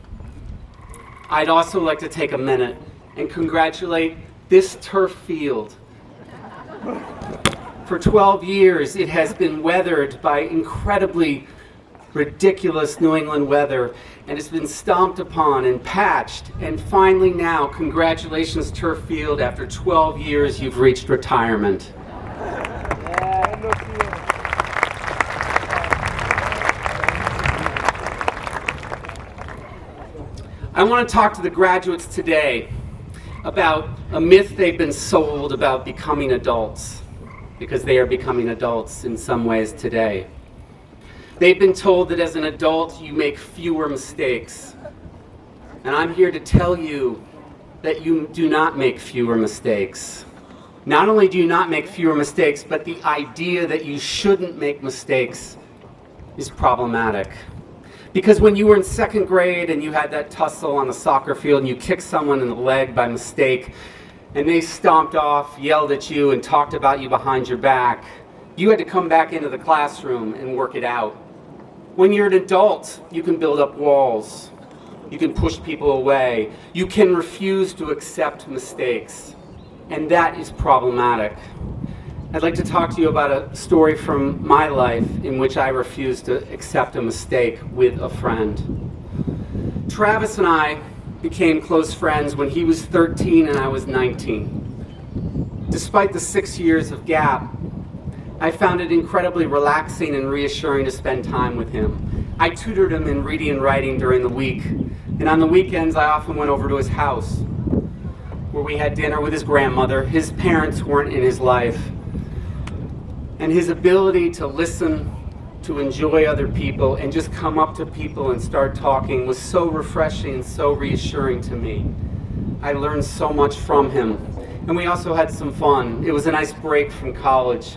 I'd also like to take a minute and congratulate this turf field. For 12 years, it has been weathered by incredibly ridiculous New England weather, and it's been stomped upon and patched. And finally now, congratulations turf field, after 12 years, you've reached retirement. I want to talk to the graduates today about a myth they've been sold about becoming adults, because they are becoming adults in some ways today. They've been told that as an adult you make fewer mistakes. And I'm here to tell you that you do not make fewer mistakes. Not only do you not make fewer mistakes, but the idea that you shouldn't make mistakes is problematic. Because when you were in second grade and you had that tussle on the soccer field and you kicked someone in the leg by mistake and they stomped off, yelled at you, and talked about you behind your back, you had to come back into the classroom and work it out. When you're an adult, you can build up walls. You can push people away. You can refuse to accept mistakes. And that is problematic. I'd like to talk to you about a story from my life in which I refused to accept a mistake with a friend. Travis and I became close friends when he was 13 and I was 19. Despite the 6 years of gap, I found it incredibly relaxing and reassuring to spend time with him. I tutored him in reading and writing during the week, and on the weekends I often went over to his house where we had dinner with his grandmother. His parents weren't in his life. And his ability to listen, to enjoy other people, and just come up to people and start talking was so refreshing and so reassuring to me. I learned so much from him. And we also had some fun. It was a nice break from college.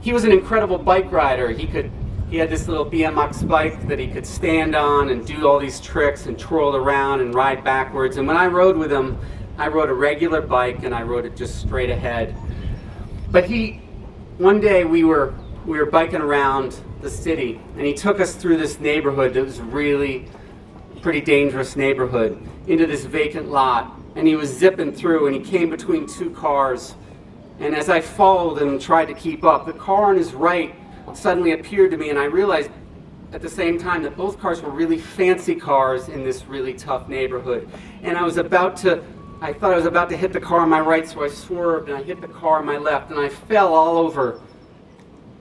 He was an incredible bike rider. He had this little BMX bike that he could stand on and do all these tricks and twirl around and ride backwards. And when I rode with him, I rode a regular bike and I rode it just straight ahead. But one day we were biking around the city, and he took us through this neighborhood that was really pretty dangerous neighborhood, into this vacant lot, and he was zipping through, and he came between two cars, and as I followed him and tried to keep up, the car on his right suddenly appeared to me, and I realized at the same time that both cars were really fancy cars in this really tough neighborhood. And I thought I was about to hit the car on my right, so I swerved and I hit the car on my left, and I fell all over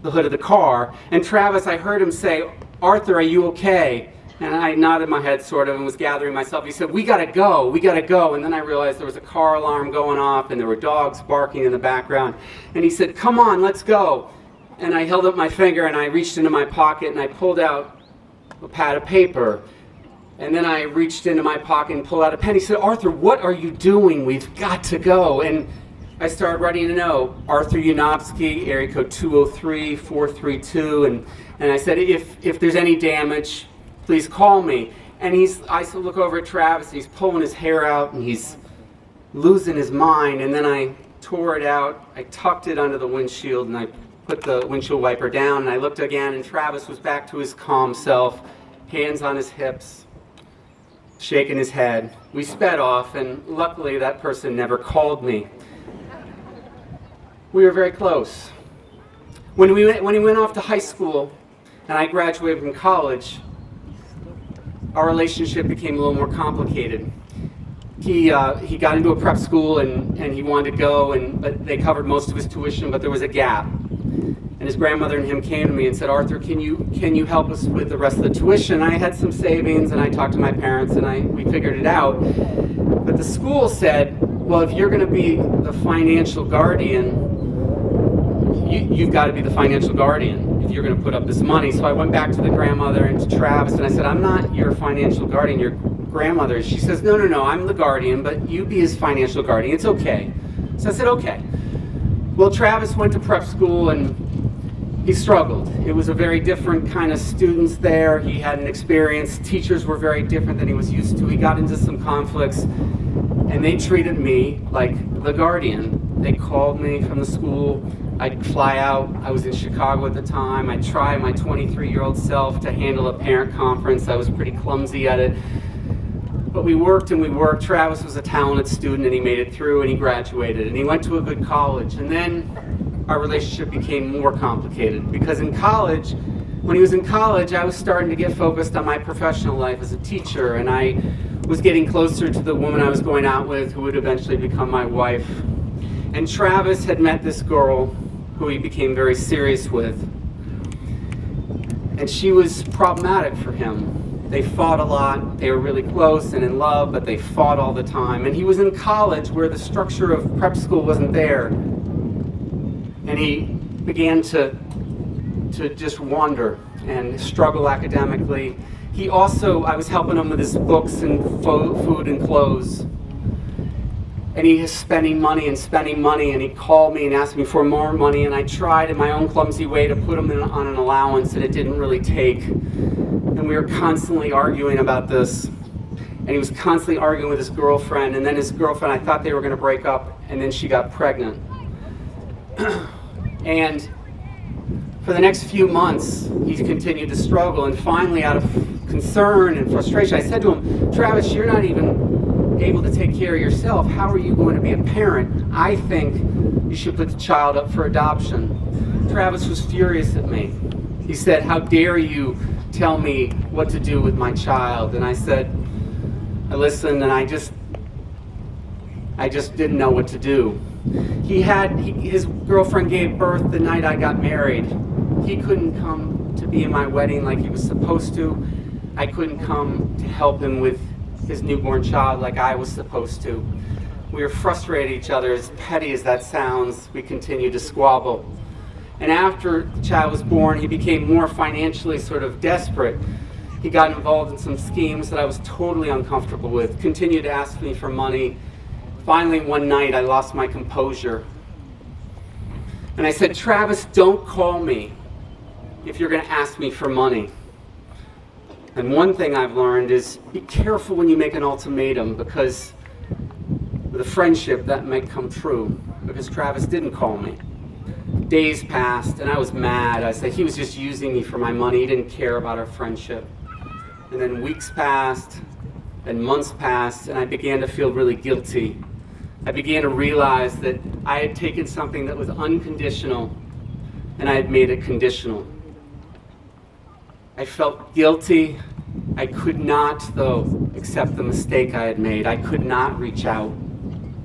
the hood of the car. And Travis, I heard him say, "Arthur, are you okay?" And I nodded my head sort of and was gathering myself. He said, we gotta go. And then I realized there was a car alarm going off and there were dogs barking in the background. And he said, "Come on, let's go." And I held up my finger and I reached into my pocket and I pulled out a pad of paper. And then I reached into my pocket and pulled out a pen. He said, "Arthur, what are you doing? We've got to go." And I started writing a note, Arthur Yanofsky, area code 203-432. And I said, if there's any damage, please call me. And I look over at Travis, and he's pulling his hair out, and he's losing his mind. And then I tore it out, I tucked it under the windshield, and I put the windshield wiper down, and I looked again, and Travis was back to his calm self, hands on his hips, shaking his head. We sped off, and luckily that person never called me. We were very close. When he went off to high school, and I graduated from college, our relationship became a little more complicated. He got into a prep school and he wanted to go, but they covered most of his tuition, but there was a gap. And his grandmother and him came to me and said, "Arthur, can you help us with the rest of the tuition?" I had some savings, and I talked to my parents, and we figured it out. But the school said, "Well, if you're going to be the financial guardian, you've got to be the financial guardian if you're going to put up this money." So I went back to the grandmother and to Travis, and I said, "I'm not your financial guardian, your grandmother." She says, No, I'm the guardian, but you be his financial guardian. It's okay." So I said, "Okay." Well, Travis went to prep school, and he struggled. It was a very different kind of students there. He hadn't experienced. Teachers were very different than he was used to. He got into some conflicts, and they treated me like the guardian. They called me from the school. I'd fly out. I was in Chicago at the time. I'd try my 23-year-old self to handle a parent conference. I was pretty clumsy at it. But we worked and we worked. Travis was a talented student, and he made it through, and he graduated, and he went to a good college. And then our relationship became more complicated, because when he was in college, I was starting to get focused on my professional life as a teacher, and I was getting closer to the woman I was going out with, who would eventually become my wife. And Travis had met this girl who he became very serious with. And she was problematic for him. They fought a lot. They were really close and in love, but they fought all the time. And he was in college where the structure of prep school wasn't there. And he began to just wander and struggle academically. I was helping him with his books and food and clothes. And he was spending money, and he called me and asked me for more money, and I tried in my own clumsy way to put him on an allowance, and it didn't really take. And we were constantly arguing about this, and he was constantly arguing with his girlfriend, and then his girlfriend, I thought they were going to break up, and then she got pregnant. And for the next few months, he continued to struggle, and finally, out of concern and frustration, I said to him, "Travis, you're not even able to take care of yourself. How are you going to be a parent? I think you should put the child up for adoption." Travis was furious at me. He said, "How dare you tell me what to do with my child?" And I said, I listened, and I just didn't know what to do. His girlfriend gave birth the night I got married. He couldn't come to be in my wedding like he was supposed to. I couldn't come to help him with his newborn child like I was supposed to. We were frustrated at each other. As petty as that sounds, we continued to squabble. And after the child was born, he became more financially sort of desperate. He got involved in some schemes that I was totally uncomfortable with, continued to ask me for money. Finally, one night, I lost my composure. And I said, "Travis, don't call me if you're going to ask me for money." And one thing I've learned is be careful when you make an ultimatum, because with a friendship that might come true, because Travis didn't call me. Days passed, and I was mad. I said he was just using me for my money. He didn't care about our friendship. And then weeks passed, and months passed, and I began to feel really guilty. I began to realize that I had taken something that was unconditional, and I had made it conditional. I felt guilty. I could not, though, accept the mistake I had made. I could not reach out.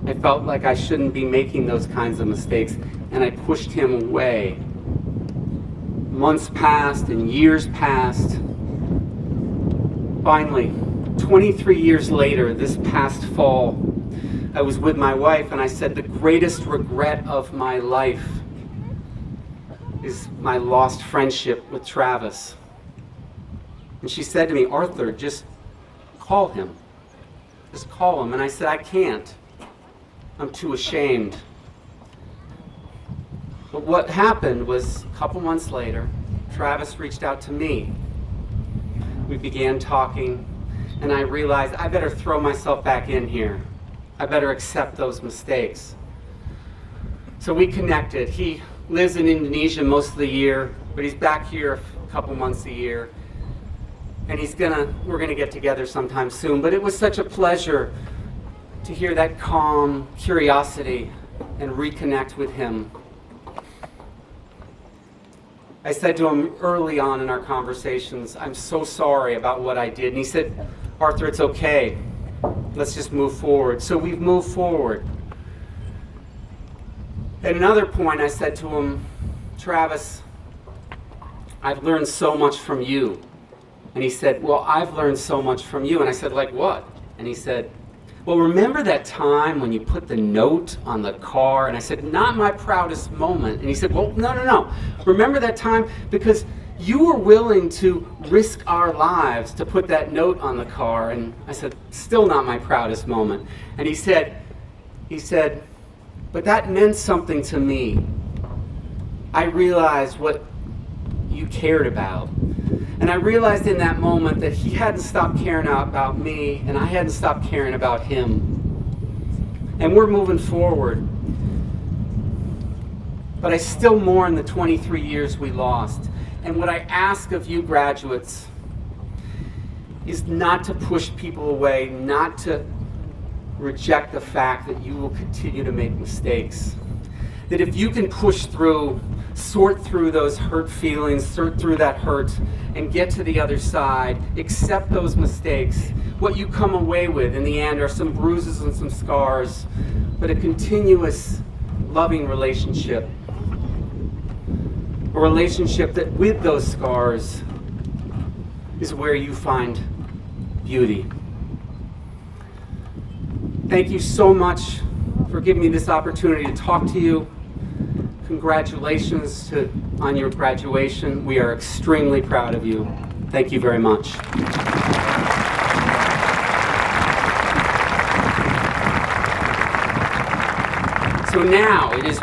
I felt like I shouldn't be making those kinds of mistakes, and I pushed him away. Months passed and years passed. Finally, 23 years later, this past fall, I was with my wife, and I said, the greatest regret of my life is my lost friendship with Travis. And she said to me, "Arthur, just call him. Just call him." And I said, "I can't. I'm too ashamed." But what happened was, a couple months later, Travis reached out to me. We began talking, and I realized I better throw myself back in here. I better accept those mistakes. So we connected. He lives in Indonesia most of the year, but he's back here a couple months a year. And we're gonna get together sometime soon. But it was such a pleasure to hear that calm curiosity and reconnect with him. I said to him early on in our conversations, I'm so sorry about what I did. And he said, Arthur, it's okay. Let's just move forward. So we've moved forward. At another point, I said to him, Travis, I've learned so much from you. And he said, well, I've learned so much from you. And I said, like what? And he said, well, remember that time when you put the note on the car? And I said, not my proudest moment. And he said, well, no. Remember that time because you were willing to risk our lives to put that note on the car. And I said, still not my proudest moment. And he said, but that meant something to me. I realized what you cared about. And I realized in that moment that he hadn't stopped caring about me, and I hadn't stopped caring about him. And we're moving forward. But I still mourn the 23 years we lost. And what I ask of you graduates is not to push people away, not to reject the fact that you will continue to make mistakes. That if you can push through, sort through those hurt feelings, sort through that hurt, and get to the other side, accept those mistakes, what you come away with in the end are some bruises and some scars, but a continuous loving relationship. A relationship that with those scars is where you find beauty. Thank you so much for giving me this opportunity to talk to you. Congratulations on your graduation. We are extremely proud of you. Thank you very much. So now it is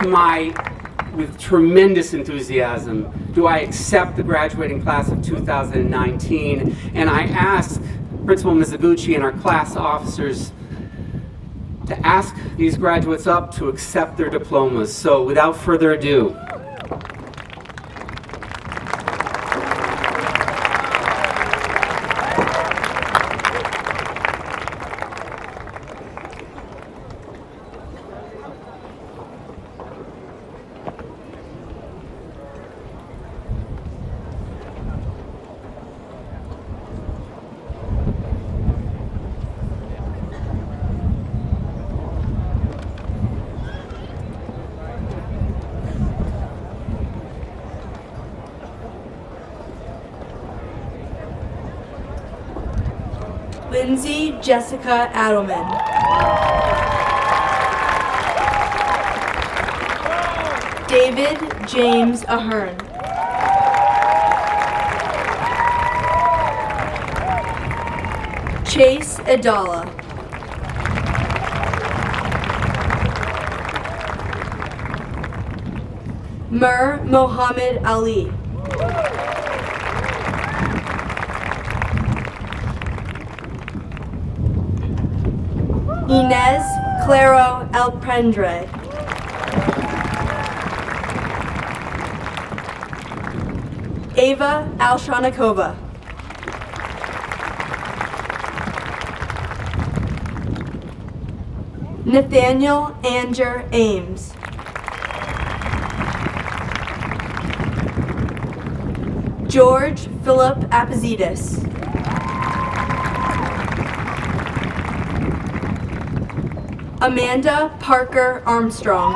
with tremendous enthusiasm, do I accept the graduating class of 2019, and I ask Principal Mizuguchi and our class officers to ask these graduates up to accept their diplomas. So without further ado, Lindsay Jessica Adelman. David James Ahern. Chase Adala. Mir Mohammed Ali. Inez Claro Alprendre. Ava Alshanikova. Nathaniel Anger Ames. George Philip Apizidis. Amanda Parker Armstrong.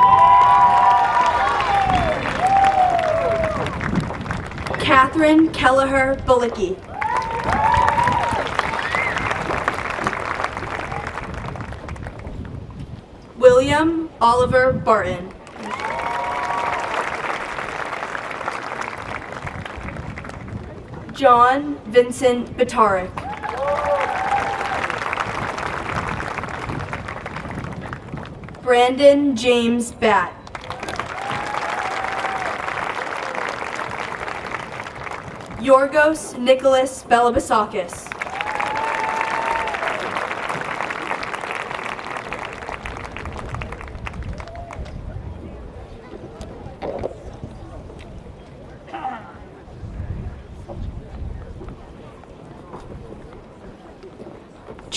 Catherine Kelleher Balicki. William Oliver Barton. John Vincent Batarik. Brandon James Batt. Yorgos Nicholas Belabasakis.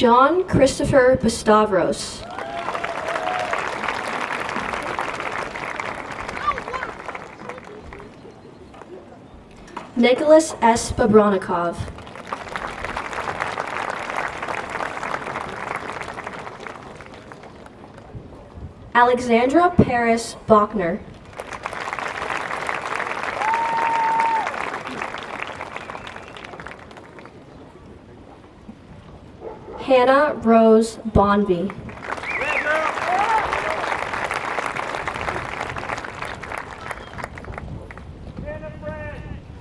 John Christopher Bastavros. Nicholas S. Babronikov. Alexandra Paris Bachner. Hannah Rose Bonby.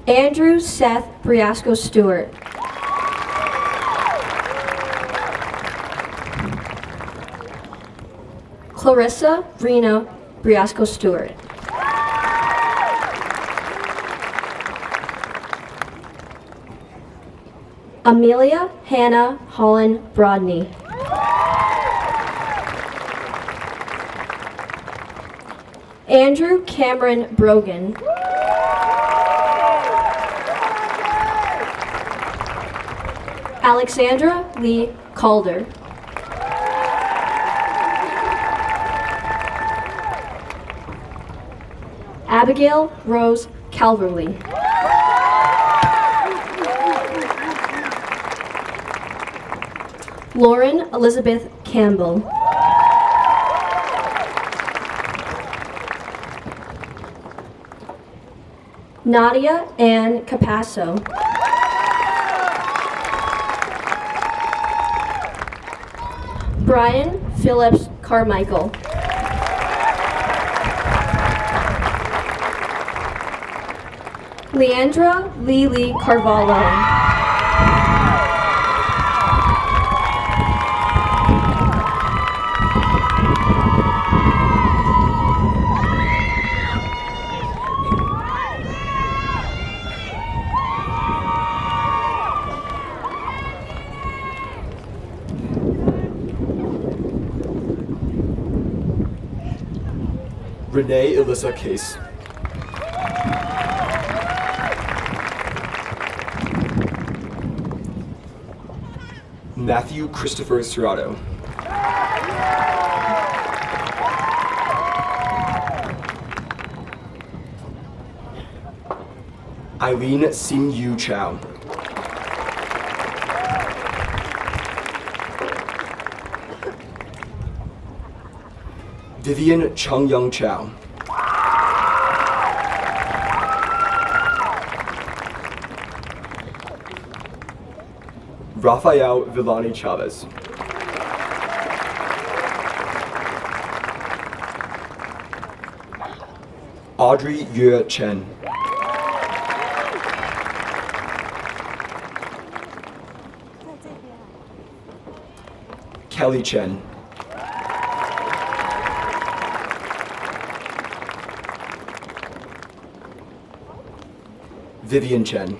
Andrew Seth Briasco Stewart. Clarissa Rena Briasco Stewart. Amelia Hannah Holland Brodney. Andrew Cameron Brogan. Alexandra Lee Calder. Abigail Rose Calverley. Lauren Elizabeth Campbell. Nadia Ann Capasso. Brian Phillips Carmichael. Leandra Lily Carvalho. Renee Alyssa Case. Matthew Christopher Serrato. Eileen Sim Yu Chow. Vivian Chung Young Chow. Rafael Villani Chavez. Audrey Yue Chen. Kelly Chen. Vivian Chen.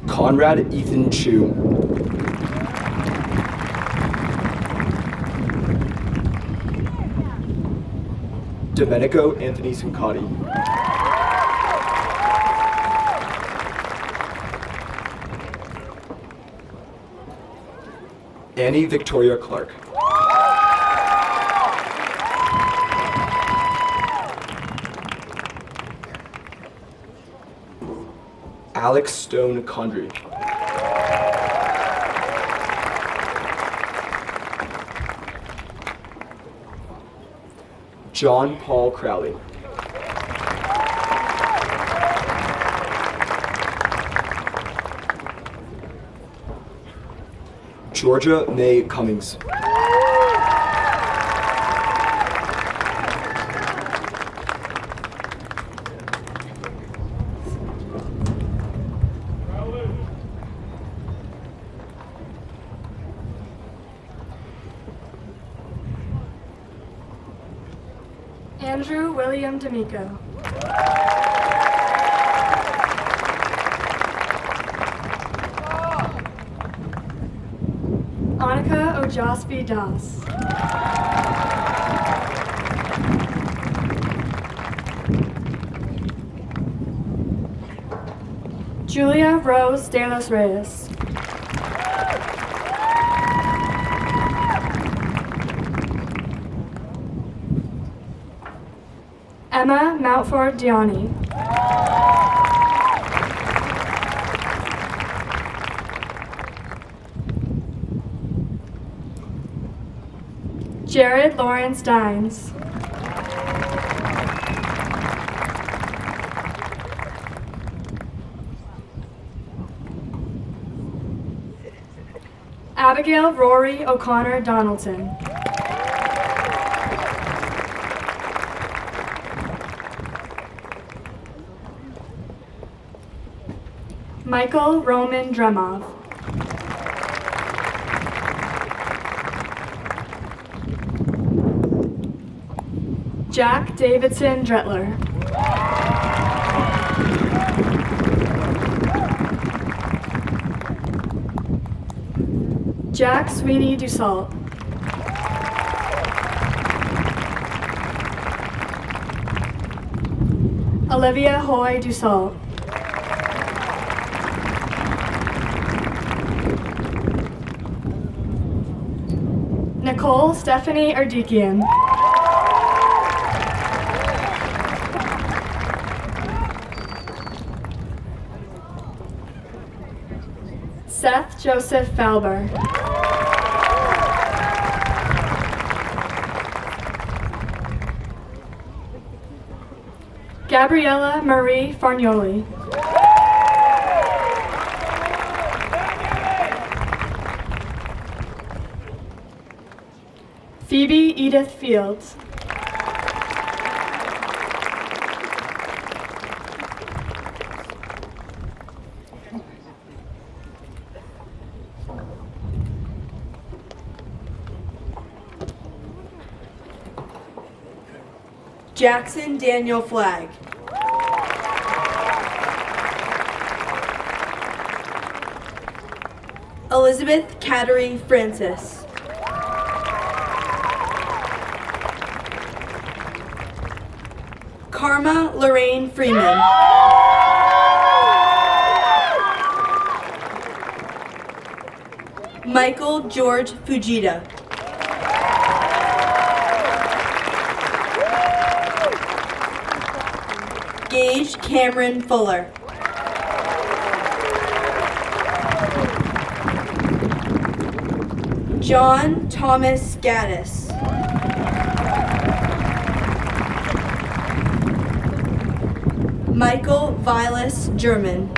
Conrad Ethan Chu. Domenico Anthony Sincati. Annie Victoria Clark. Alex Stone Condry. John Paul Crowley. Georgia May Cummings. Andrew William D'Amico. Annika Ojasvi Das. Julia Rose de los Reyes. Emma Mountford Diani. Jared Lawrence Dines. Abigail Rory O'Connor Donaldson. Michael Roman Dremov. Jack Davidson Dretler. Jack Sweeney Dussault. Olivia Hoy Dussault. Nicole Stephanie Ardikian. Seth Joseph Falber. Gabriella Marie Farnioli. Phoebe Edith Fields. Jackson Daniel Flagg. Elizabeth Cattery Francis. Karma Lorraine Freeman. Michael George Fujita. Gage Cameron Fuller. John Thomas Gaddis. Michael Vilas German.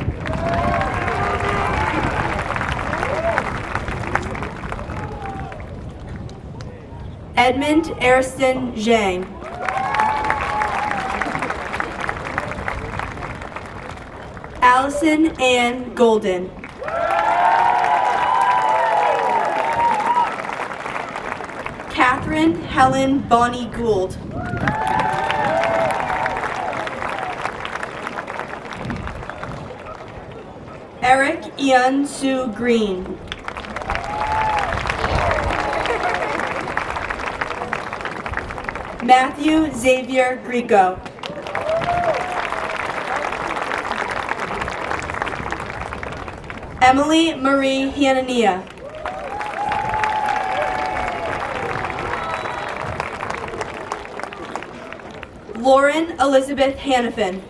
Edmund Ariston Zhang. Allison Ann Golden. Catherine Helen Bonnie Gould. Eric Ian Sue Green. Matthew Xavier Greco. Emily Marie Hanania. Lauren Elizabeth Hannafin.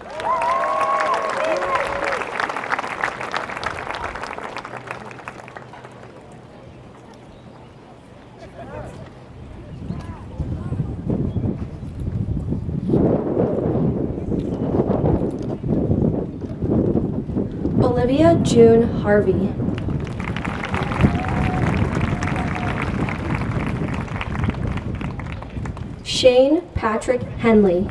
Olivia June Harvey. Shane Patrick Henley.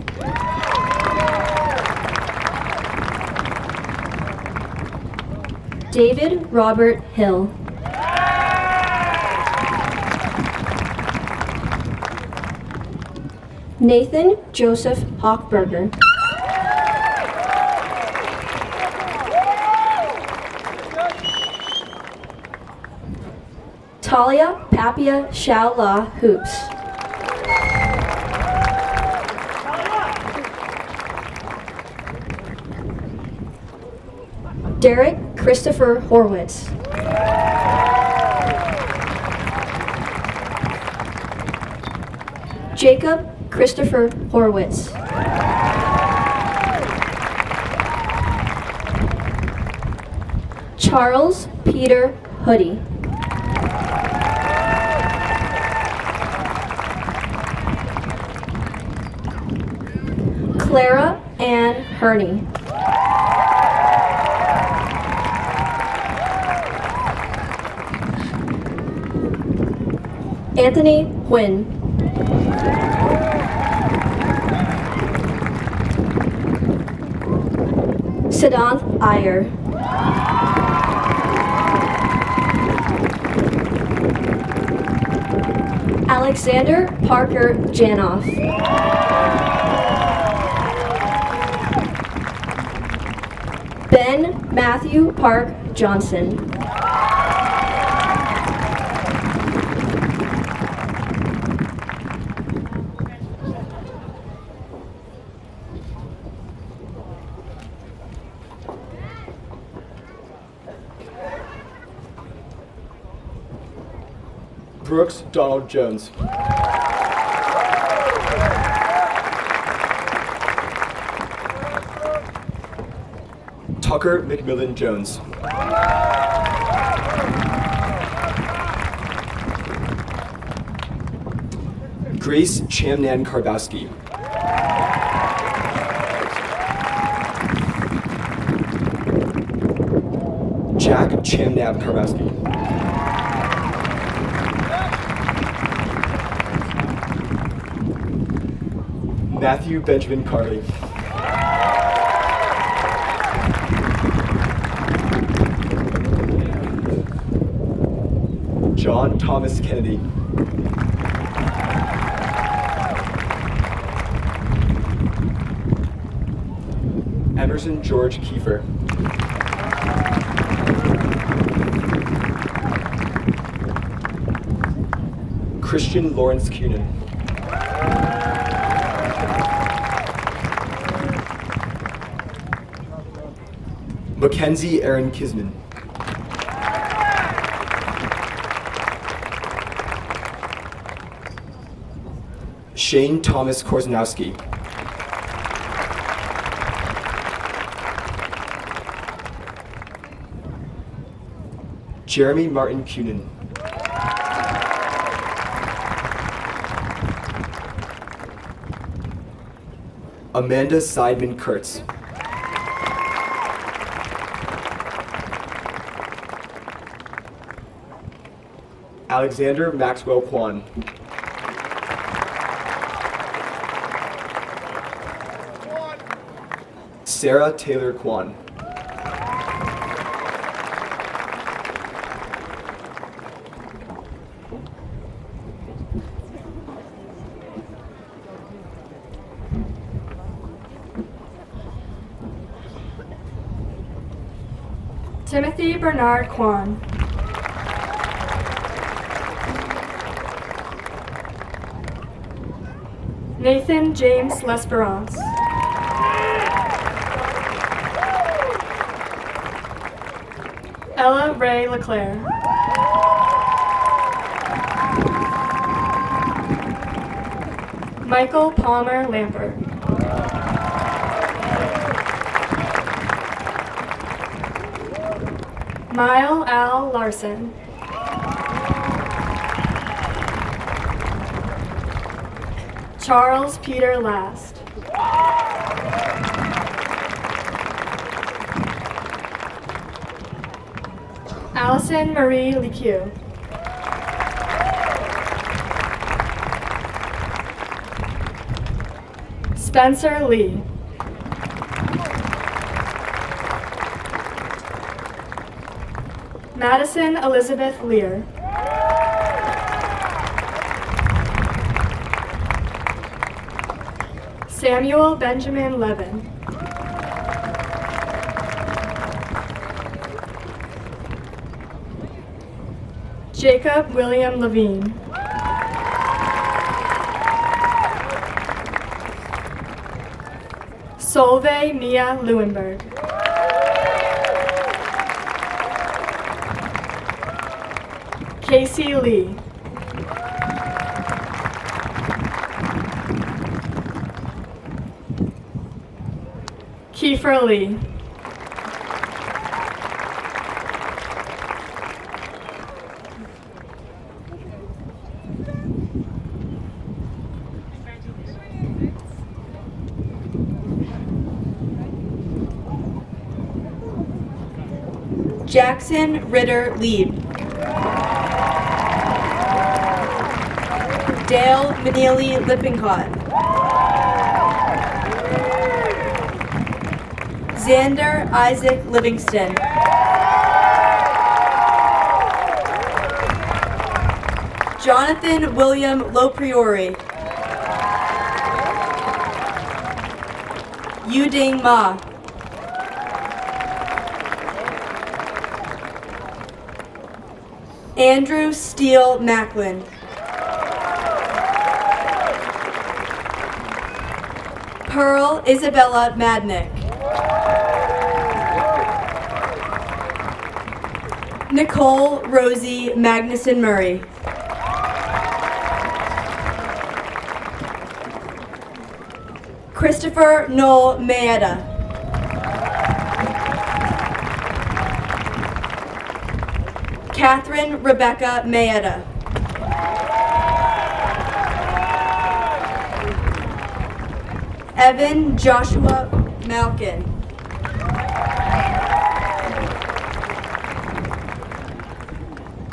David Robert Hill. Nathan Joseph Hochberger. Talia Papia Shaola Hoops. Derek Christopher Horwitz. Jacob Christopher Horwitz. Charles Peter Hoodie. Clara Ann Herney. Anthony Huynh. Siddhanth Iyer. Alexander Parker Janoff. Ben Matthew Park Johnson. Brooks Donald Jones. Tucker McMillan Jones. Grace Chamnan Karbowski. Jack Chamnab Karbowski. Matthew Benjamin Carley. John Thomas Kennedy. Emerson George Kiefer. Christian Lawrence Cunin. Mackenzie Aaron Kisman. Shane Thomas Korzanowski. Jeremy Martin Cunin. Amanda Seidman Kurtz. Alexander Maxwell Kwan. Sarah Taylor Kwan. Timothy Bernard Kwan. Nathan James L'Esperance. Ella Ray LeClaire. Michael Palmer Lambert. Mile Al Larson. Charles Peter Last. Allison Marie Lequeux. Spencer Lee. Madison Elizabeth Lear. Samuel Benjamin Levin. Jacob William Levine. Solveig Mia Leuenberg. Casey Lee. Kiefer Lee. Jackson Ritter Lieb. Dale Manili Lippincott. Xander Isaac Livingston. Jonathan William Lopriori. Yuding Ma. Andrew Steele Macklin. Pearl Isabella Madnick. Nicole Rosie Magnuson Murray. Christopher Noel Maeda. Catherine Rebecca Maeda. Evan Joshua Malkin.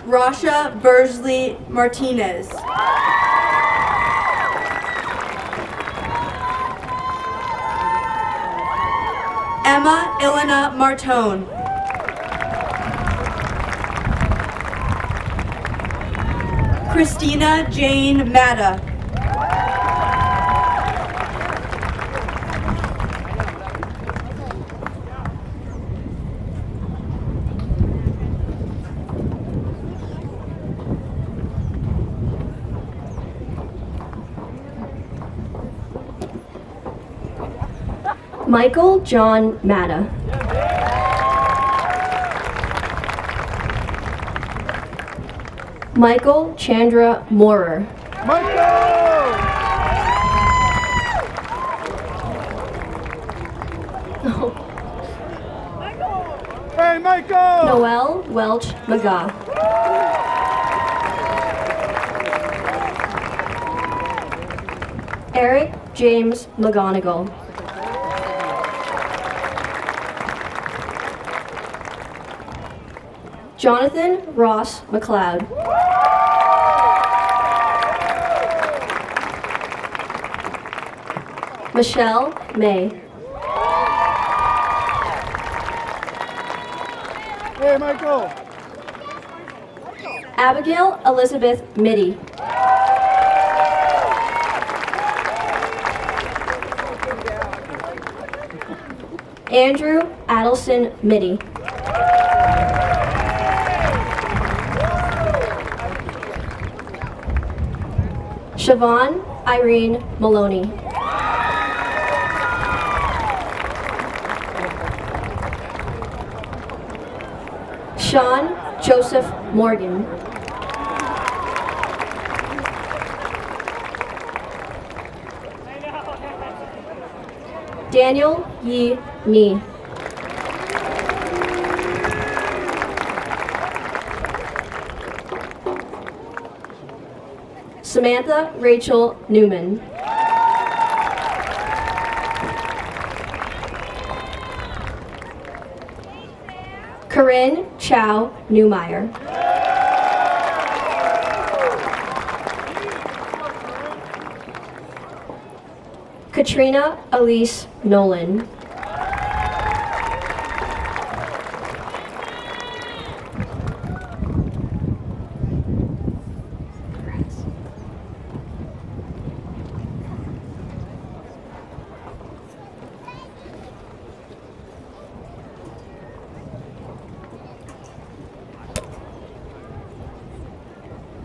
Rasha Bursley Martinez. Emma Ilana Martone. Christina Jane Matta. Michael John Matta. Michael Chandra Moorer. Hey, Michael! Noel Welch McGaugh. Eric James McGonigal. Jonathan Ross McLeod. Michelle May. Hey, Michael! Abigail Elizabeth Mitty. Andrew Adelson Mitty. Siobhan Irene Maloney. Sean Joseph Morgan. Daniel Yi Ni. Samantha Rachel Newman. Corinne Chow Newmeyer. Katrina Elise Nolan.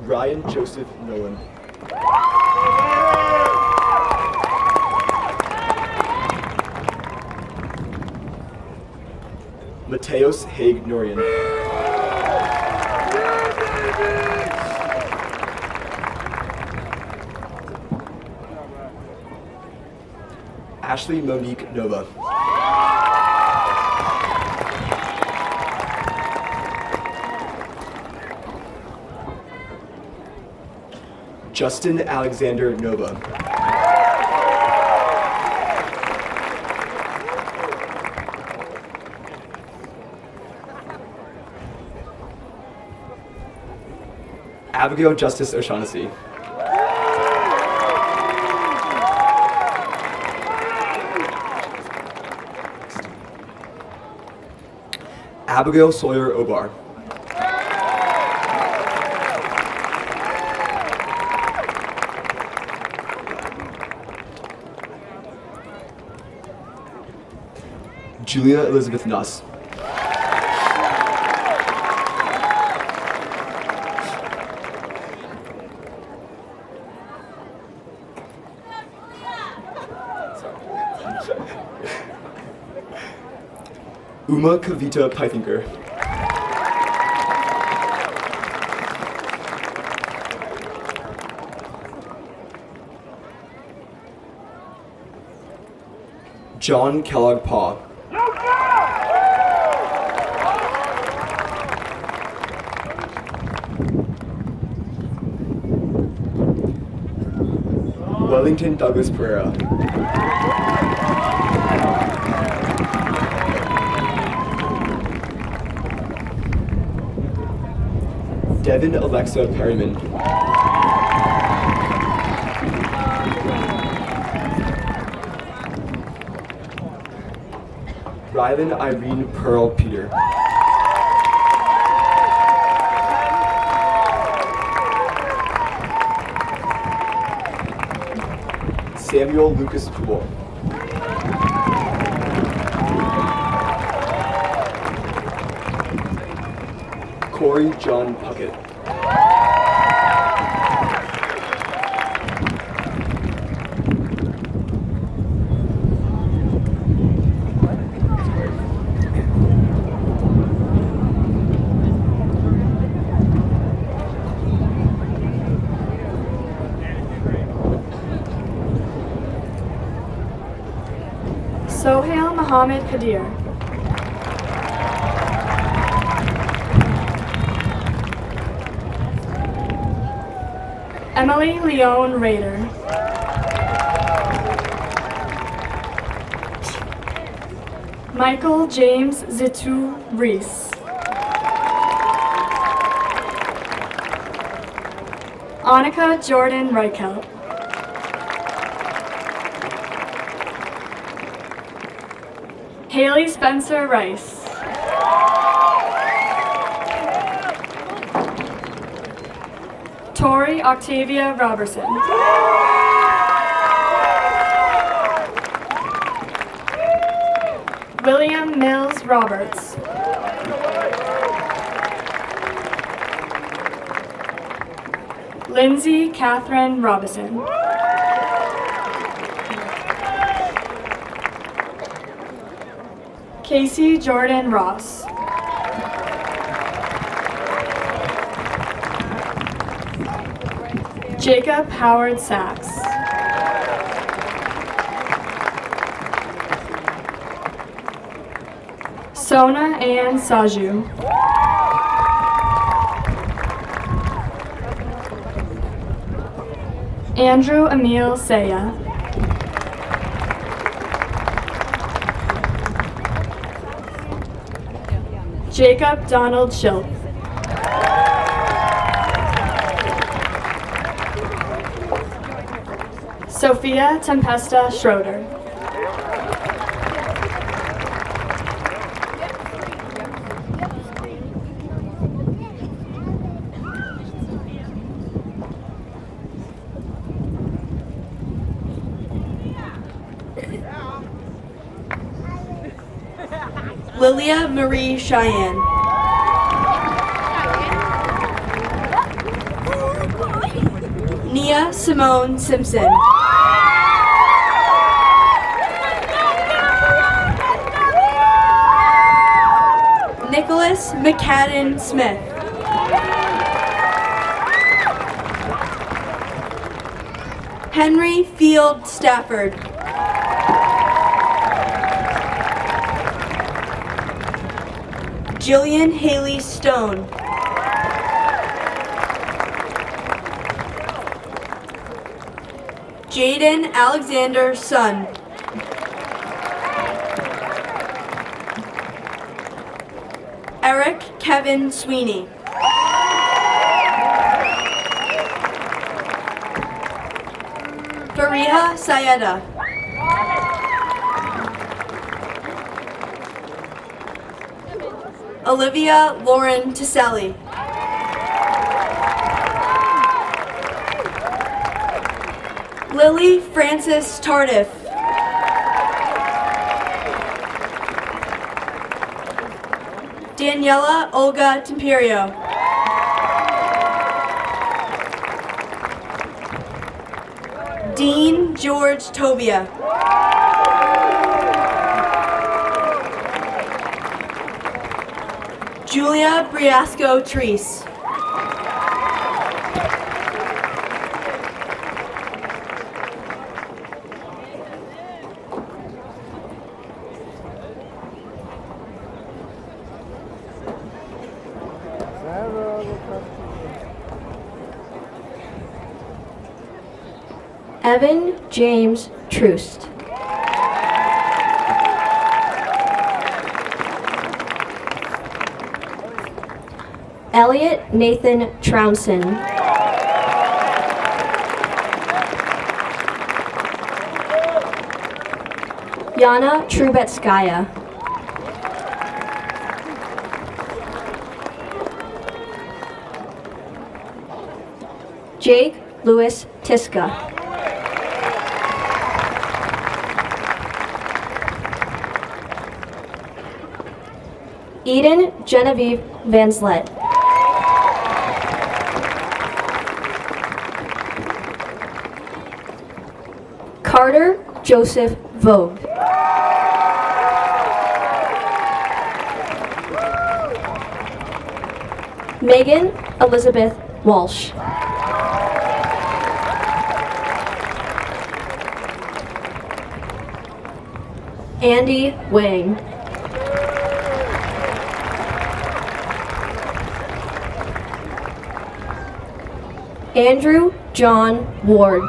Ryan Joseph Nolan. Mateos Haig Norian. Ashley Monique Nova. Justin Alexander Nova. Abigail Justice O'Shaughnessy. Abigail Sawyer Obar. Julia Elizabeth Nuss. Uma Kavita Pythinger. John Kellogg Paw. Wellington Douglas Pereira. Devin Alexa Perryman. Rylan Irene Pearl Peter. Samuel Lucas Poole. Corey John Puckett. Sohail Mohammed Kadir. Emily Leone Rader. Michael James Zitu Reese. Annika Jordan Reichelt. Haley Spencer Rice. Tori Octavia Robertson. William Mills Roberts. Lindsay Catherine Robison. Casey Jordan Ross. Jacob Howard Sachs. Sona Ann Saju. Andrew Emil Saya. Jacob Donald Schilp. Sophia Tempesta Schroeder. Lilia Marie Cheyenne. Nia Simone Simpson. Nicholas McCadden Smith. Henry Field Stafford. Jillian Haley Stone. Jaden Alexander Sun. Eric Kevin Sweeney. Fariha Sayeda. Olivia Lauren Tiselli. Lily Frances Tardif. Daniela Olga Temperio. Dean George Tobia. Julia Briasco Treese. Evan James Troost. Elliot Nathan Trounson. Yana Trubetskaya. Jake Lewis Tiska. Eden Genevieve Vanslet. Carter Joseph Vogue. Megan Elizabeth Walsh. Andy Wang. Andrew John Ward.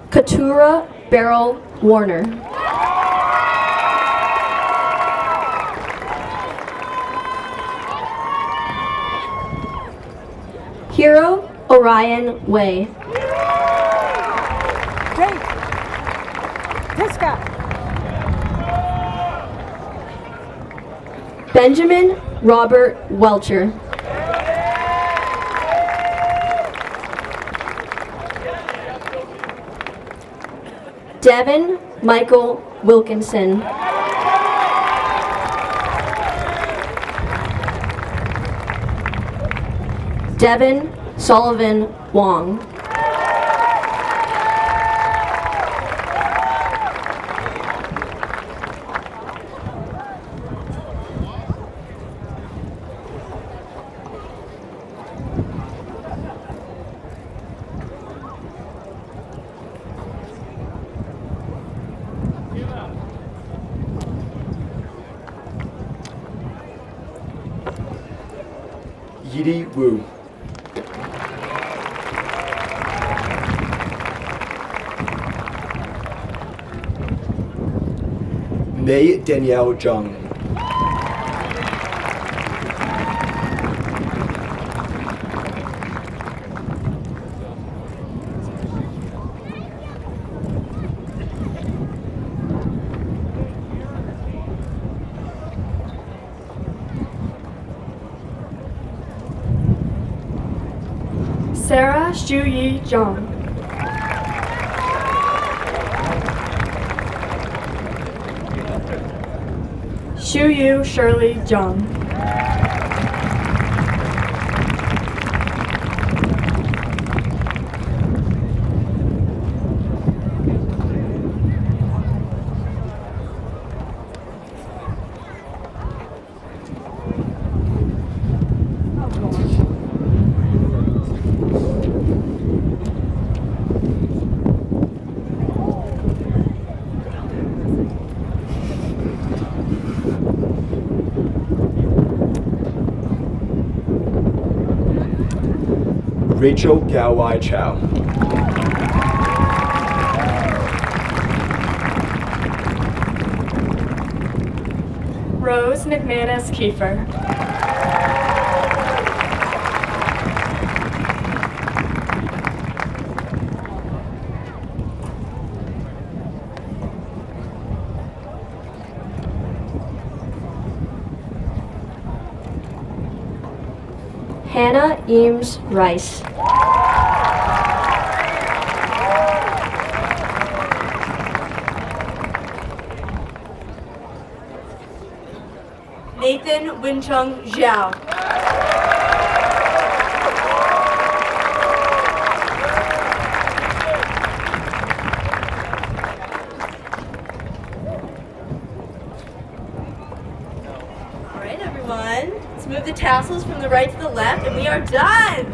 Katura Beryl Warner. Hero Orion Way. Jake. Tiska. Benjamin Robert Welcher. Devin Michael Wilkinson. Devin Sullivan Wong. Yidi Wu. Mei Danielle Zhang. Sarah Shuyi Zhang. Shuyu Shirley Zhang. Rachel Gao Chow. Rose McManus Kiefer. Hannah Eames Rice. Nathan Winchung Zhao. All right, everyone. Let's move the tassels from the right to the left, and we are done.